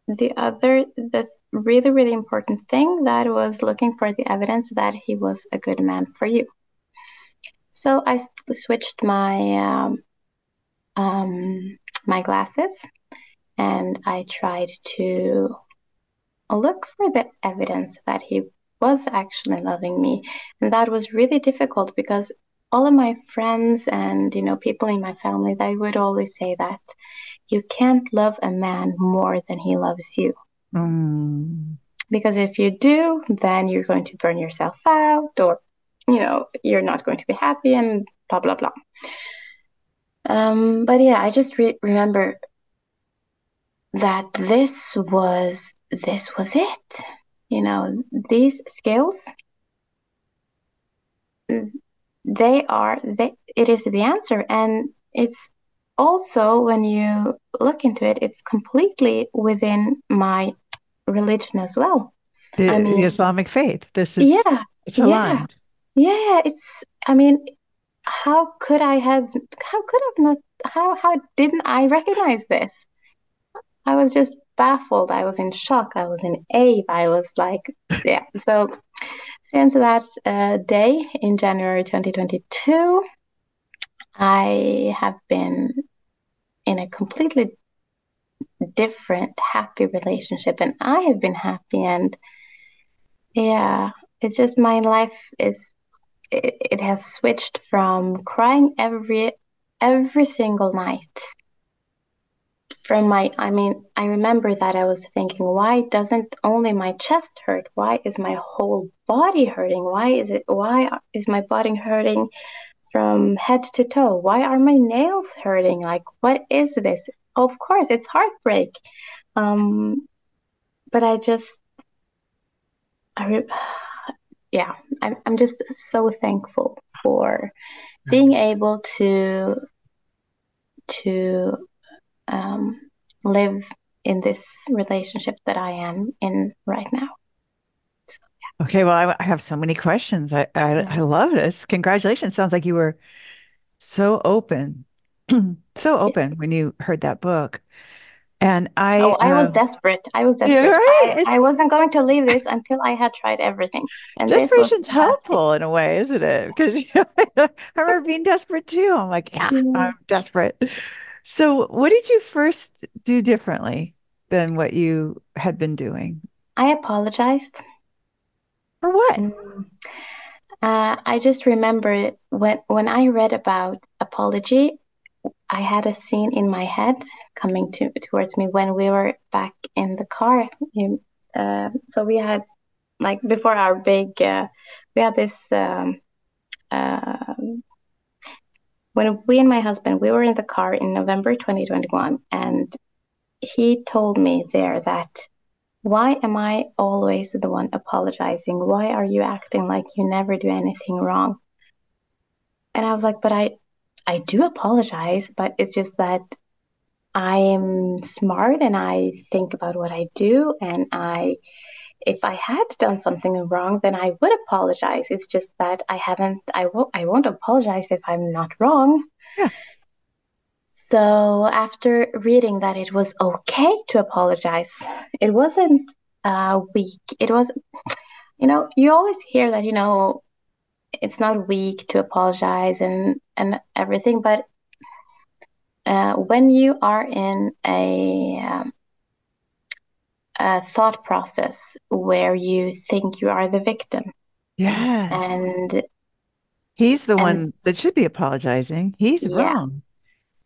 the really, really important thing that was looking for the evidence that he was a good man for you. So I switched um, my glasses and I tried to look for the evidence that he was actually loving me. And that was really difficult because all of my friends and people in my family, they would always say that you can't love a man more than he loves you. Mm. Because if you do, then you're going to burn yourself out or you're not going to be happy and blah blah blah. But yeah, I just remember that this was it. These skills, it is the answer, and it's also when you look into it, it's completely within my religion as well. I The mean, Islamic faith. yeah, It's yeah, aligned. yeah. I mean, how could I've not, how didn't I recognize this? I was just baffled. I was in shock. I was in awe. I was like, yeah. So since that day in January 2022, I have been in a completely different, happy relationship, and I have been happy. And yeah, it's just my life it has switched from crying every single night I mean, I remember that I was thinking, why doesn't only my chest hurt? Why is my whole body hurting? Why is my body hurting from head to toe? Why are my nails hurting? Like, what is this? Of course, it's heartbreak. Um, but I, re- yeah, I'm just so thankful for being able to um, live in this relationship that I am in right now. Okay, well, I have so many questions. I Yeah, love this. Congratulations. Sounds like you were so open, so thank you. open when you heard that book. And Oh, I was desperate. I was yeah, desperate. right. I wasn't going to leave this until I had tried everything. And this was Desperation's the last thing. helpful in a way, isn't it? Because I remember being desperate too. I'm like, yeah, Yeah. I'm desperate. So, what did you first do differently than what you had been doing? I apologized. For what? Mm. I just remember when I read about apology, I had a scene in my head coming towards me when we were back in the car. So we had like before our big, we had this uh, when we and my husband we were in the car in November 2021, and he told me there that why am I always the one apologizing? Why are you acting like you never do anything wrong? And I was like, but I do apologize, but it's just that I'm smart and I think about what I do, and if I had done something wrong, then I would apologize. It's just that I won't apologize if I'm not wrong. Yeah. So after reading that it was okay to apologize, it wasn't weak. It was, you always hear that, it's not weak to apologize and everything, but when you are in a thought process where you think you are the victim, Yes. and He's the and one that should be apologizing. He's yeah, wrong.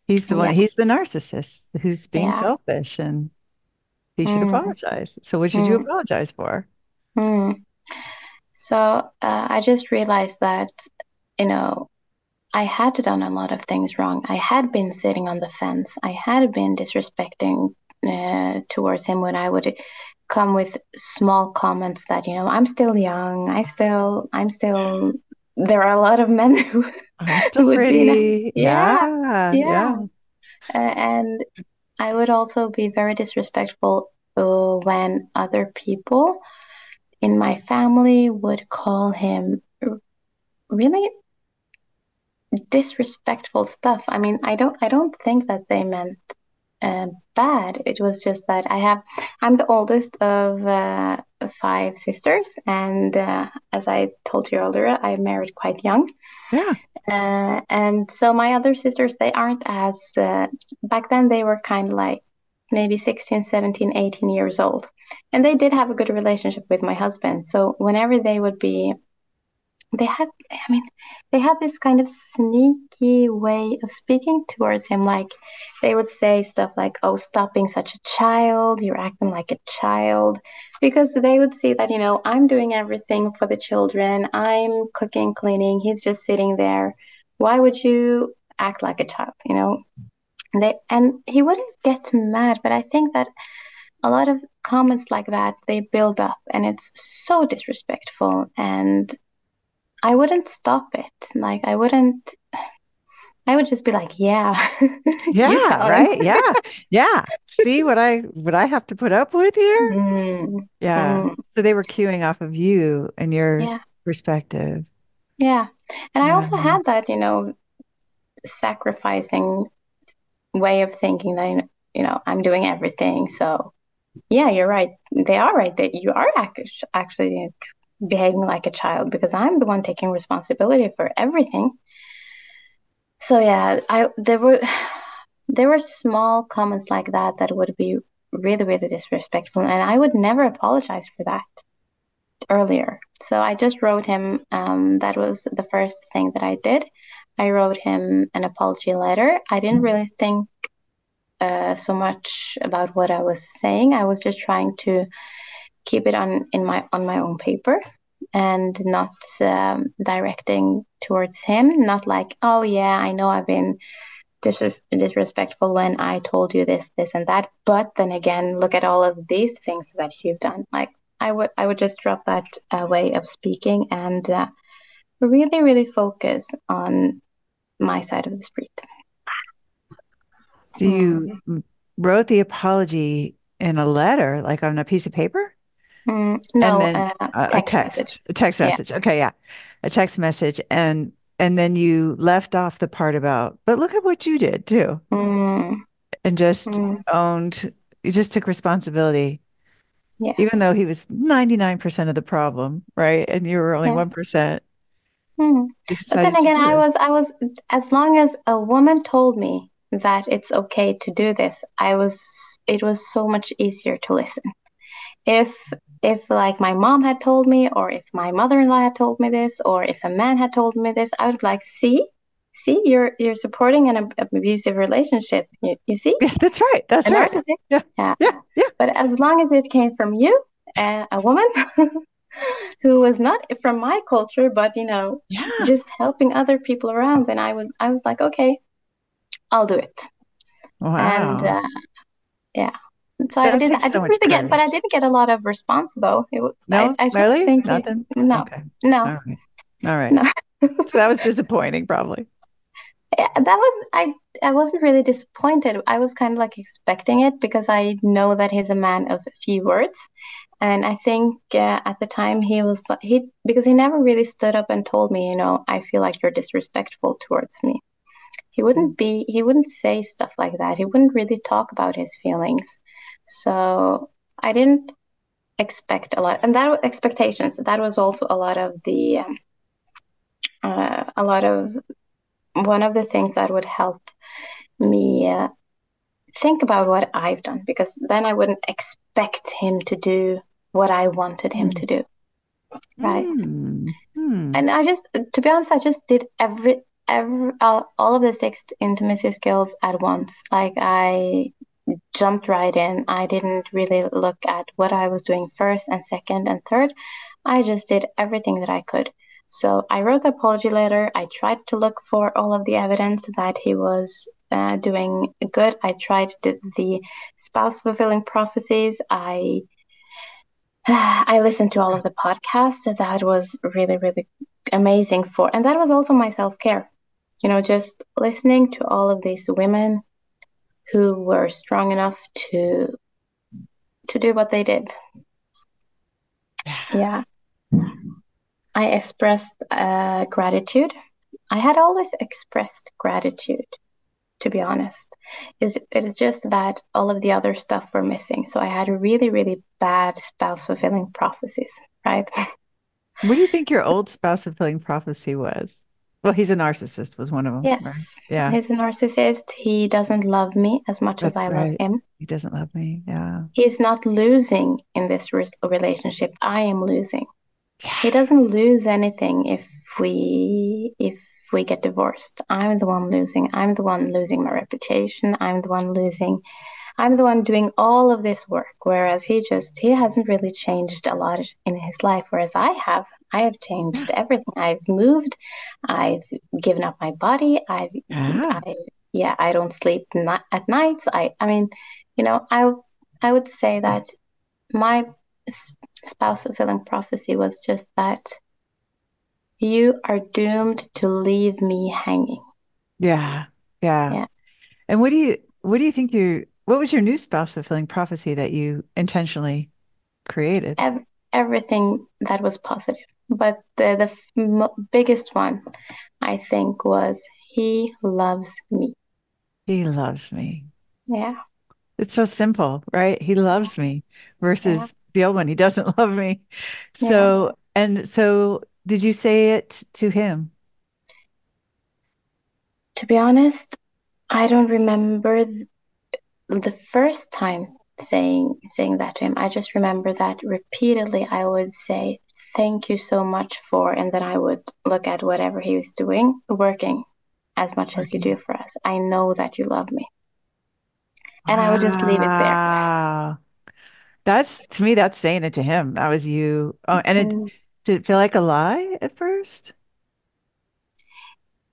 He's the one, yeah, he's the narcissist who's being yeah, selfish and he should mm, apologize. So what should you mm, apologize for? mm. So I just realized that, you know, I had done a lot of things wrong. I had been sitting on the fence. I had been disrespecting towards him when I would come with small comments that, I'm still young. I'm still. There are a lot of men who I'm still who would be in. pretty. Yeah, Yeah, yeah. yeah, And I would also be very disrespectful when other people in my family would call him really disrespectful stuff. I mean, I don't think that they meant bad. It was just that I'm the oldest of five sisters, and as I told you earlier, I married quite young. yeah. And so my other sisters, they aren't as, back then they were kind of like maybe 16, 17, 18 years old. And they did have a good relationship with my husband. So whenever they would be they had I mean they had this kind of sneaky way of speaking towards him, like they would say stuff like, oh, stop being such a child, you're acting like a child, because they would see that, I'm doing everything for the children, I'm cooking, cleaning, he's just sitting there. Why would you act like a child? And he wouldn't get mad, but I think that a lot of comments like that, they build up and it's so disrespectful, and I wouldn't stop it. Like I would just be like, yeah, you Yeah, tell him. right. Yeah. Yeah. See what I have to put up with here? Mm, Yeah. mm, So they were queuing off of you and your yeah, perspective. yeah. And I Yeah. also had that, sacrificing way of thinking that, I'm doing everything. So yeah, you're right. They are right that you are actually behaving like a child because I'm the one taking responsibility for everything. So yeah, I there were small comments like that that would be really, really disrespectful, and I would never apologize for that earlier. So I just wrote him. That was the first thing that I did. I wrote him an apology letter. I didn't really think so much about what I was saying. I was just trying to keep it on my own paper and not directing towards him. Not like, oh yeah, I know I've been disrespectful when I told you this, and that. But then again, look at all of these things that you've done. Like I would just drop that way of speaking and really, really focus on my side of the street. So you Mm. wrote the apology in a letter, like on a piece of paper, and No, then text message. a text Yeah. message. Okay, yeah. A text message and then you left off the part about, but look at what you did too. Mm, And just mm, owned, you just took responsibility, even yes. though he was 99% of the problem, right? And you were only Yeah. 1%. Mm. You But then decided to again, do I was, as long as a woman told me that it's okay to do this, it was so much easier to listen. If if like my mom had told me, or if my mother-in-law had told me this, or if a man had told me this, I would be like, see, you're supporting an abusive relationship. You see, Yeah, that's right. a That's right. narcissist. Yeah. Yeah. Yeah. Yeah. But as long as it came from you, a woman who was not from my culture, but Yeah. just helping other people around, then I was like, okay, I'll do it. And Wow. yeah. So I That did. takes I so didn't much really get, but I courage. didn't get a lot of response though. No, I just really? think Nothing? no, Okay. no, All right. All right. no. So that was disappointing, probably. that was I wasn't really disappointed. I was kind of like expecting it because I know that he's a man of few words. And I think at the time he was he because he never really stood up and told me, I feel like you're disrespectful towards me. He wouldn't say stuff like that. He wouldn't really talk about his feelings. So I didn't expect a lot. And that expectations, that was also a lot of one of the things that would help me think about what I've done, because then I wouldn't expect him to do what I wanted him to Mm. do, right? Mm. Mm. And to be honest, I just did every all of the six intimacy skills at once. Like I jumped right in. I didn't really look at what I was doing first and second and third. I just did everything that I could. So I wrote the apology letter. I tried to look for all of the evidence that he was doing good. I tried the spouse fulfilling prophecies. I listened to all of the podcasts. That was really, really amazing and that was also my self care. Just listening to all of these women who were strong enough to do what they did. Yeah. Yeah, I expressed gratitude. I had always expressed gratitude, to be honest. It is just that all of the other stuff were missing. So I had really, really bad spouse fulfilling prophecies, right? What do you think your old spouse fulfilling prophecy was? Well, he's a narcissist was one of them, right? Yes, Yeah, he's a narcissist. He doesn't love me as much as I that's love right. him. He doesn't love me. Yeah. He's not losing in this relationship. I am losing. He Yeah. doesn't lose anything if we get divorced. I'm the one losing. I'm the one losing my reputation. I'm the one doing all of this work, whereas he hasn't really changed a lot in his life, whereas I have Yeah. changed everything. I've moved, I've given up my body, Yeah. I yeah, I don't sleep at nights. I mean, I would say that my spouse fulfilling prophecy was just that you are doomed to leave me hanging. Yeah. Yeah. Yeah. And what do you think what was your new spouse fulfilling prophecy that you intentionally created? Everything that was positive. But biggest one, I think, was he loves me. He loves me. Yeah. It's so simple, right? He Yeah. loves me Yeah. versus the old one. He doesn't love me. Yeah. So did you say it to him? To be honest, I don't remember the first time saying that to him. I just remember that repeatedly I would say, "Thank you so much for," and then I would look at whatever he was doing, working as much as you do Working. for us. I know that you love me. And I would just leave it there. Wow. That's to me, that's saying it to him. That was you. Oh, and Mm. did it feel like a lie at first?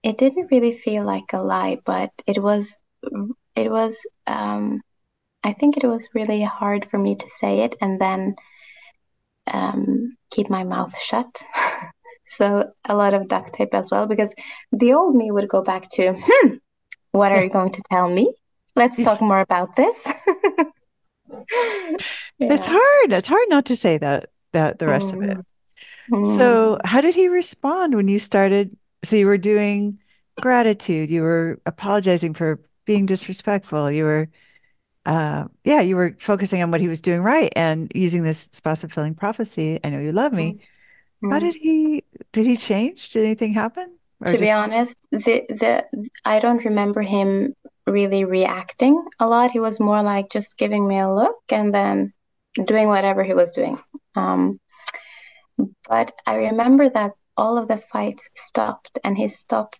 It didn't really feel like a lie, but it was I think it was really hard for me to say it and then keep my mouth shut. So a lot of duct tape as well, because the old me would go back to, what are Yeah. you going to tell me? Let's talk more about this. It's Yeah. hard. It's hard not to say that the rest of it. Mm, mm, So, how did he respond when you started? So you were doing gratitude, you were apologizing for being disrespectful, you were focusing on what he was doing right and using this spouse fulfilling prophecy. I know you love me. mm, How mm. did he change? Did anything happen? Or To be just, honest, the I don't remember him really reacting a lot. He was more like just giving me a look and then doing whatever he was doing. Um, but I remember that all of the fights stopped, and he stopped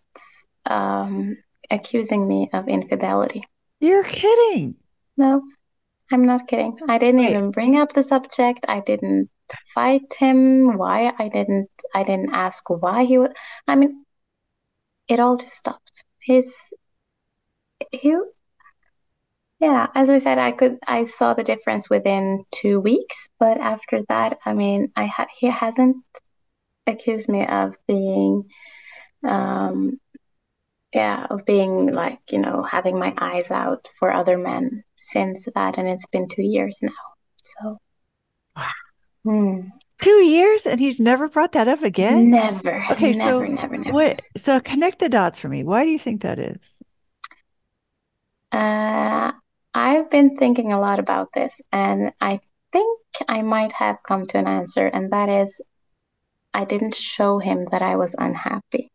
um, accusing me of infidelity. you're kidding. No, I'm not kidding. I didn't Wait, even bring up the subject. I didn't fight him. Why? I didn't ask why he would. I mean, it all just stopped. He Yeah, as I said, I saw the difference within 2 weeks, but after that, I mean, he hasn't accused me of being um yeah, of being like, having my eyes out for other men since that, and it's been 2 years now. So, Wow. hmm, 2 years and he's never brought that up again? never, Okay, never, so never, never. so connect the dots for me. Why do you think that is? Uh, I've been thinking a lot about this, and I think I might have come to an answer, and that is I didn't show him that I was unhappy.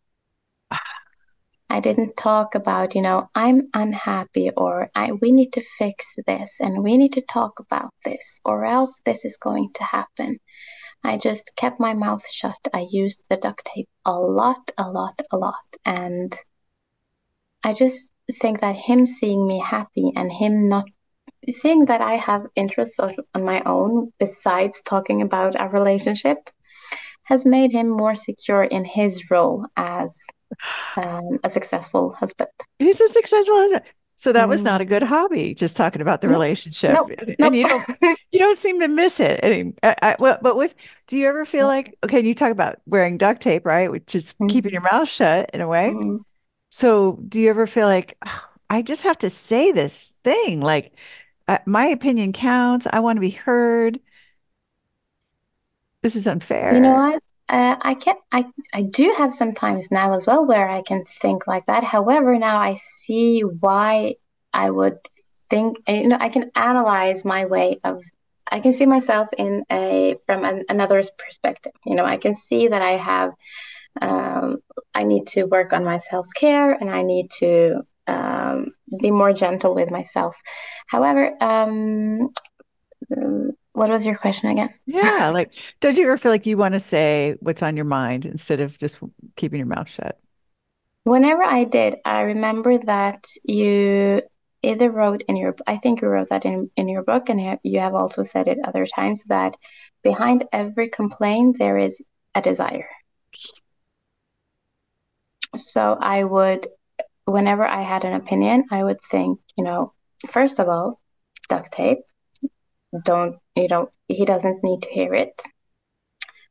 I didn't talk about, I'm unhappy, or we need to fix this and we need to talk about this, or else this is going to happen. I just kept my mouth shut. I used the duct tape a lot, a lot, a lot. And I just think that him seeing me happy and him not seeing that I have interests on my own besides talking about our relationship has made him more secure in his role as a successful husband. He's a successful husband. So that was not Mm, a good hobby, just talking about the no, relationship. no, And no. you don't seem to miss it. But do you ever feel like, okay, you talk about wearing duct tape, right? Which is keeping your mouth shut in a way. Mm. So do you ever feel like, "Oh, I just have to say this thing? Like, my opinion counts. I want to be heard. This is You know unfair." what? I can I do have some times now as well where I can think like that. However, now I see why I would think. I can analyze my way of. I can see myself in a from another's perspective. I can see that um, I need to work on my self care and I need to be more gentle with myself. However, what was your question again? Yeah, like, don't you ever feel like you want to say what's on your mind instead of just keeping your mouth shut? Whenever I did, I remember that you either wrote in your, I think you wrote that in your book, and you have also said it other times that behind every complaint, there is a desire. So whenever I had an opinion, I would think, first of all, duct tape, he doesn't need to hear it.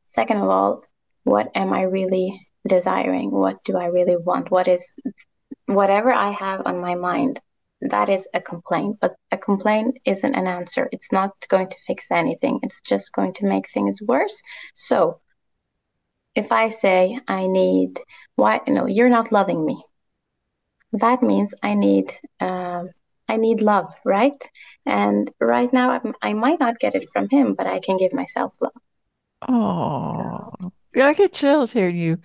Second of all, what am I really desiring? What do I really want? Whatever I have on my mind, that is a complaint. But a complaint isn't an answer. It's not going to fix anything. It's just going to make things worse. So if I say why, no, you're not loving me. That means I need love, right? And right now, I might not get it from him, but I can give myself love. Oh, So yeah, I get chills hearing you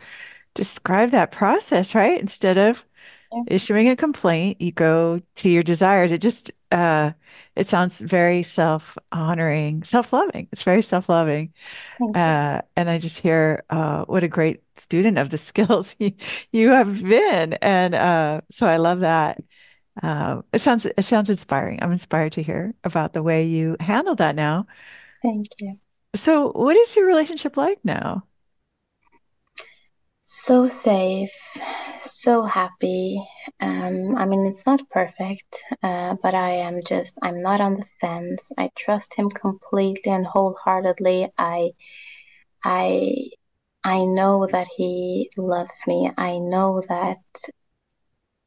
describe that process, right? Instead of yeah, issuing a complaint, you go to your desires. It sounds very self-honoring, self-loving. It's very self-loving. thank you. And I just hear what a great student of the skills you have been. And so I love that. It sounds inspiring. I'm inspired to hear about the way you handle that now. Thank you. So what is your relationship like now? So safe, so happy. I mean, it's not perfect, but I'm not on the fence. I trust him completely and wholeheartedly. I, I know that he loves me. I know that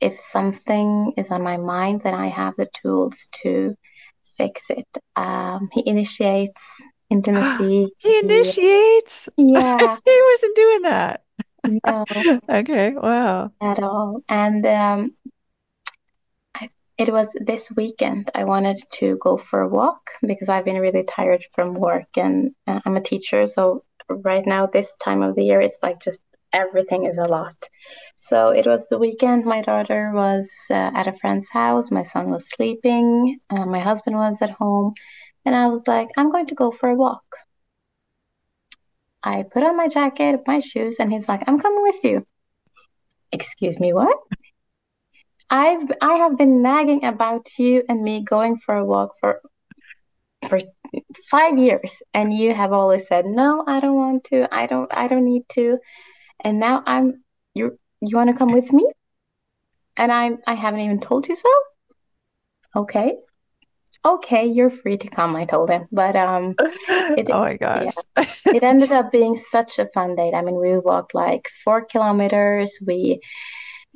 if something is on my mind, then I have the tools to fix it. He initiates intimacy. He initiates. Yeah, He wasn't doing that. no, Okay, wow. at all. And it was this weekend. I wanted to go for a walk because I've been really tired from work and I'm a teacher. So right now, this time of the year, it's like just everything is a lot. So it was the weekend. My daughter was at a friend's house. My son was sleeping. My husband was at home. And I was like, I'm going to go for a walk. I put on my jacket, my shoes, and he's like, I'm coming with you. Excuse me, what? I have been nagging about you and me going for a walk for 5 years, and you have always said no. I don't want to. I don't need to. And now you want to come with me, and I haven't even told you so. Okay, okay, you're free to come. I told him, but it Oh my yeah. gosh. It ended up being such a fun date. I mean, we walked like 4 kilometers. We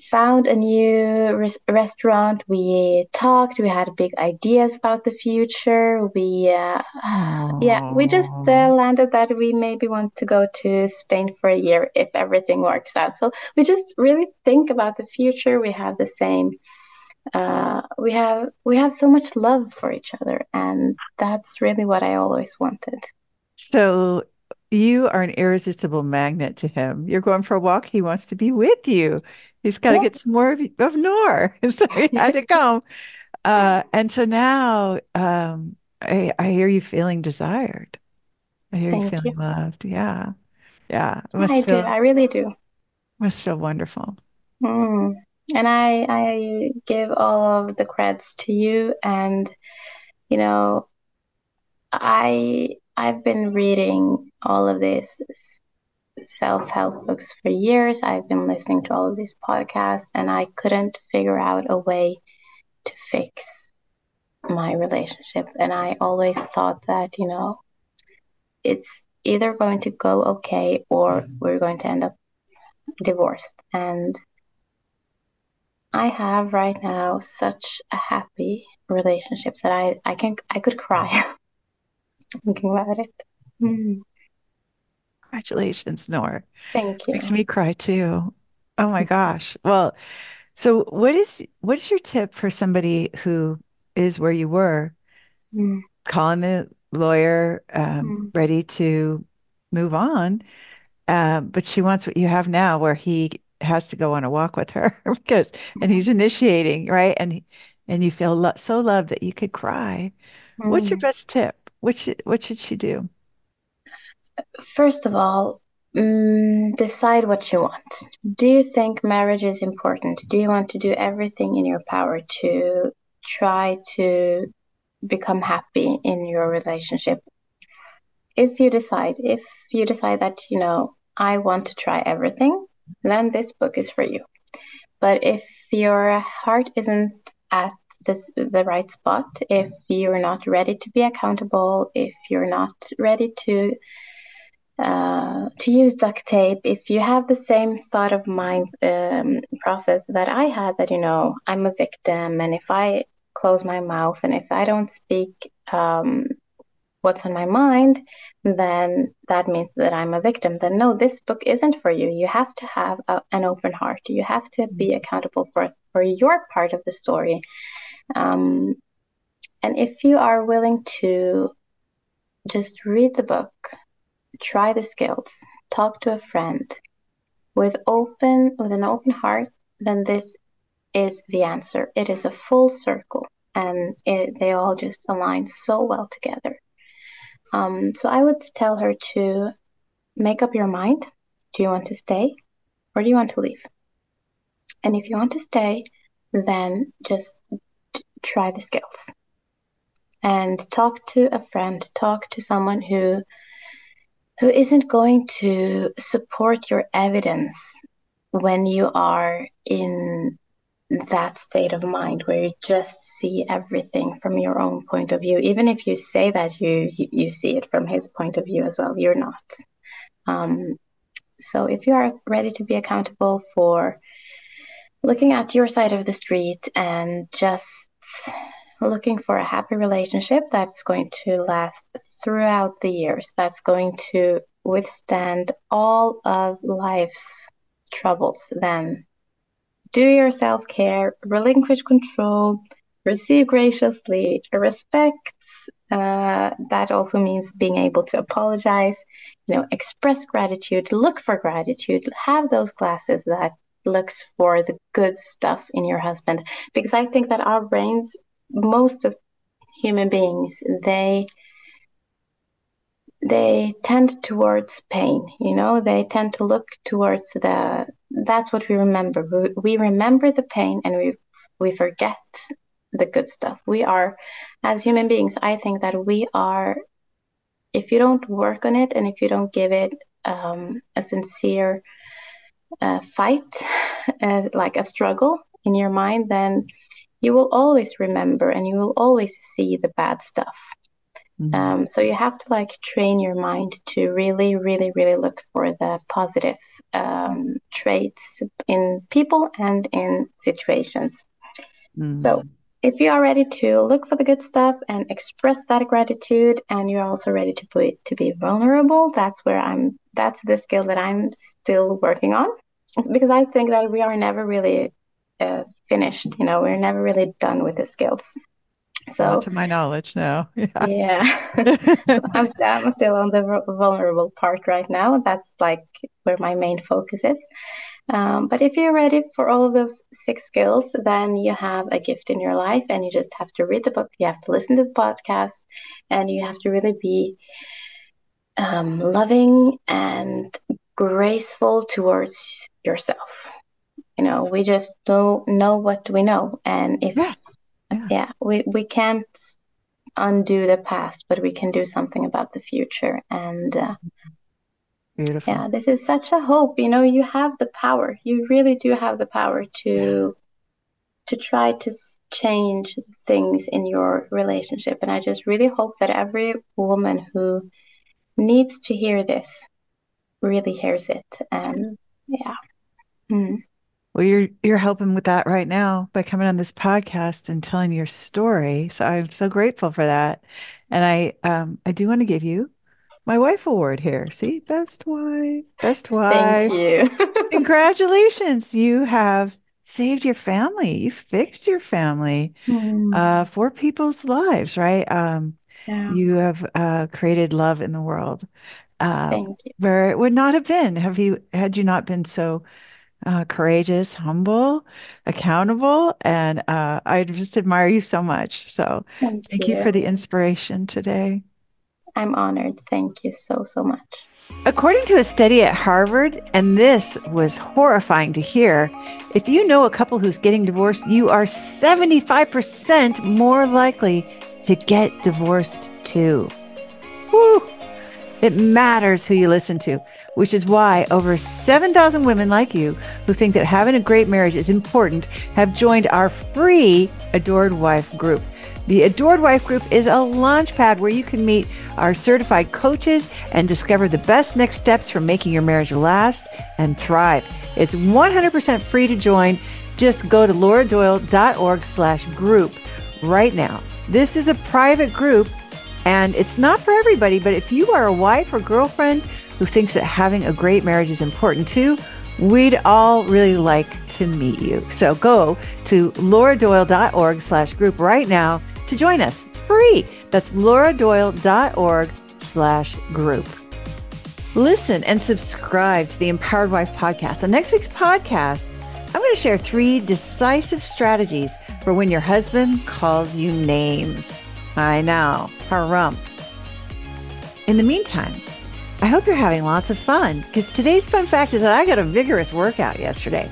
found a new restaurant. We talked. We had big ideas about the future. Yeah, we just Oh. landed that we maybe want to go to Spain for a year if everything works out. So we just really think about the future. We have the same. We have so much love for each other, and that's really what I always wanted. So you are an irresistible magnet to him. You're going for a walk. He wants to be with you. He's got to Yeah. get some more of Nor. So he had to come. And so now I hear you feeling desired. I hear you Thank you. feeling loved. Yeah. Yeah. It I do. I really do. must feel wonderful. Mm. And I give all of the creds to you. And you know, I've been reading all of these self-help books for years. I've been listening to all of these podcasts, and I couldn't figure out a way to fix my relationship. And I always thought that, it's either going to go okay or we're going to end up divorced. And I have right now such a happy relationship that I could cry thinking about it. Mm, Congratulations, Nor. thank Makes you. me cry too. Oh my gosh. Well, so what's your tip for somebody who is where you were, Mm, calling the lawyer, mm, ready to move on, but she wants what you have now, where he has to go on a walk with her and he's initiating, right? And you feel lo so loved that you could cry. What's your mm. best tip? What should she do? First of all, decide what you want. Do you think marriage is important? Do you want to do everything in your power to try to become happy in your relationship? If you decide that, I want to try everything, then this book is for you. But if your heart isn't at the right spot, if you're not ready to be accountable, if you're not ready to use duct tape, if you have the same thought of mind process that I had, that I'm a victim, and if I close my mouth and if I don't speak what's on my mind, then that means that I'm a victim. Then no, this book isn't for you. You have to have an open heart. You have to be accountable for your part of the story. Um, and if you are willing to just read the book, try the skills, talk to a friend with an open heart, then this is the answer. It is a full circle, and they all just align so well together. So I would tell her to make up your mind. Do you want to stay or do you want to leave? And if you want to stay, then just try the skills and talk to a friend, talk to someone who isn't going to support your evidence when you are in that state of mind where you just see everything from your own point of view. Even if you say that you see it from his point of view as well, you're not. um, so if you are ready to be accountable for looking at your side of the street and just looking for a happy relationship that's going to last throughout the years, that's going to withstand all of life's troubles, then do your self care, relinquish control, receive graciously, respect. That also means being able to apologize, express gratitude, look for gratitude, have those glasses that looks for the good stuff in your husband. Because I think that our brains, most of human beings, they tend towards pain, they tend to look towards that's what we remember. We remember the pain, and we forget the good stuff. We are, as human beings, I think that we are, if you don't work on it and if you don't give it a sincere fight, like a struggle in your mind, then you will always remember and you will always see the bad stuff. So you have to like train your mind to really, really, really look for the positive traits in people and in situations. So Mm. if you are ready to look for the good stuff and express that gratitude, and you're also ready to be vulnerable, that's the skill that I'm still working on. It's because I think that we are never really finished. You know, we're never really done with the skills. Not So to my knowledge, no. Yeah. yeah. So I'm still on the vulnerable part right now. That's like where my main focus is. But if you're ready for all of those 6 skills, then you have a gift in your life, and you just have to read the book, you have to listen to the podcast, and you have to really be loving and graceful towards yourself. You know, we just don't know what we know. And if, Yeah. Yeah. yeah, we can't undo the past, but we can do something about the future. And Beautiful. yeah, this is such a hope. You know, you have the power. You really do have the power Yeah. to try to change things in your relationship. And I just really hope that every woman who needs to hear this really hears it. And yeah. Mm. Well, you're helping with that right now by coming on this podcast and telling your story. So I'm so grateful for that. And I do want to give you my wife award here. See, best wife, best Thank wife. you. Congratulations. You have saved your family. You fixed your family, Mm. for people's lives, right? Yeah. You have created love in the world, uh, Thank you. where it would not have been had you not been so courageous, humble, accountable, and I just admire you so much. So Thank thank you for you. the inspiration today. I'm honored. Thank you so, so much. According to a study at Harvard, and this was horrifying to hear, if you know a couple who's getting divorced, you are 75% more likely to get divorced too. Woo! It matters who you listen to, which is why over 7,000 women like you who think that having a great marriage is important have joined our free Adored Wife group. The Adored Wife group is a launch pad where you can meet our certified coaches and discover the best next steps for making your marriage last and thrive. It's 100% free to join. Just go to lauradoyle.org/group right now. This is a private group, and it's not for everybody, but if you are a wife or girlfriend who thinks that having a great marriage is important too, we'd all really like to meet you. So go to lauradoyle.org/group right now to join us free. That's lauradoyle.org/group. Listen and subscribe to the Empowered Wife podcast. On next week's podcast, I'm going to share 3 decisive strategies for when your husband calls you names. I know, harumph. In the meantime, I hope you're having lots of fun, because today's fun fact is that I got a vigorous workout yesterday.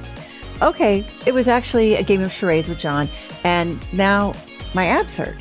Okay, it was actually a game of charades with John, and now my abs hurt.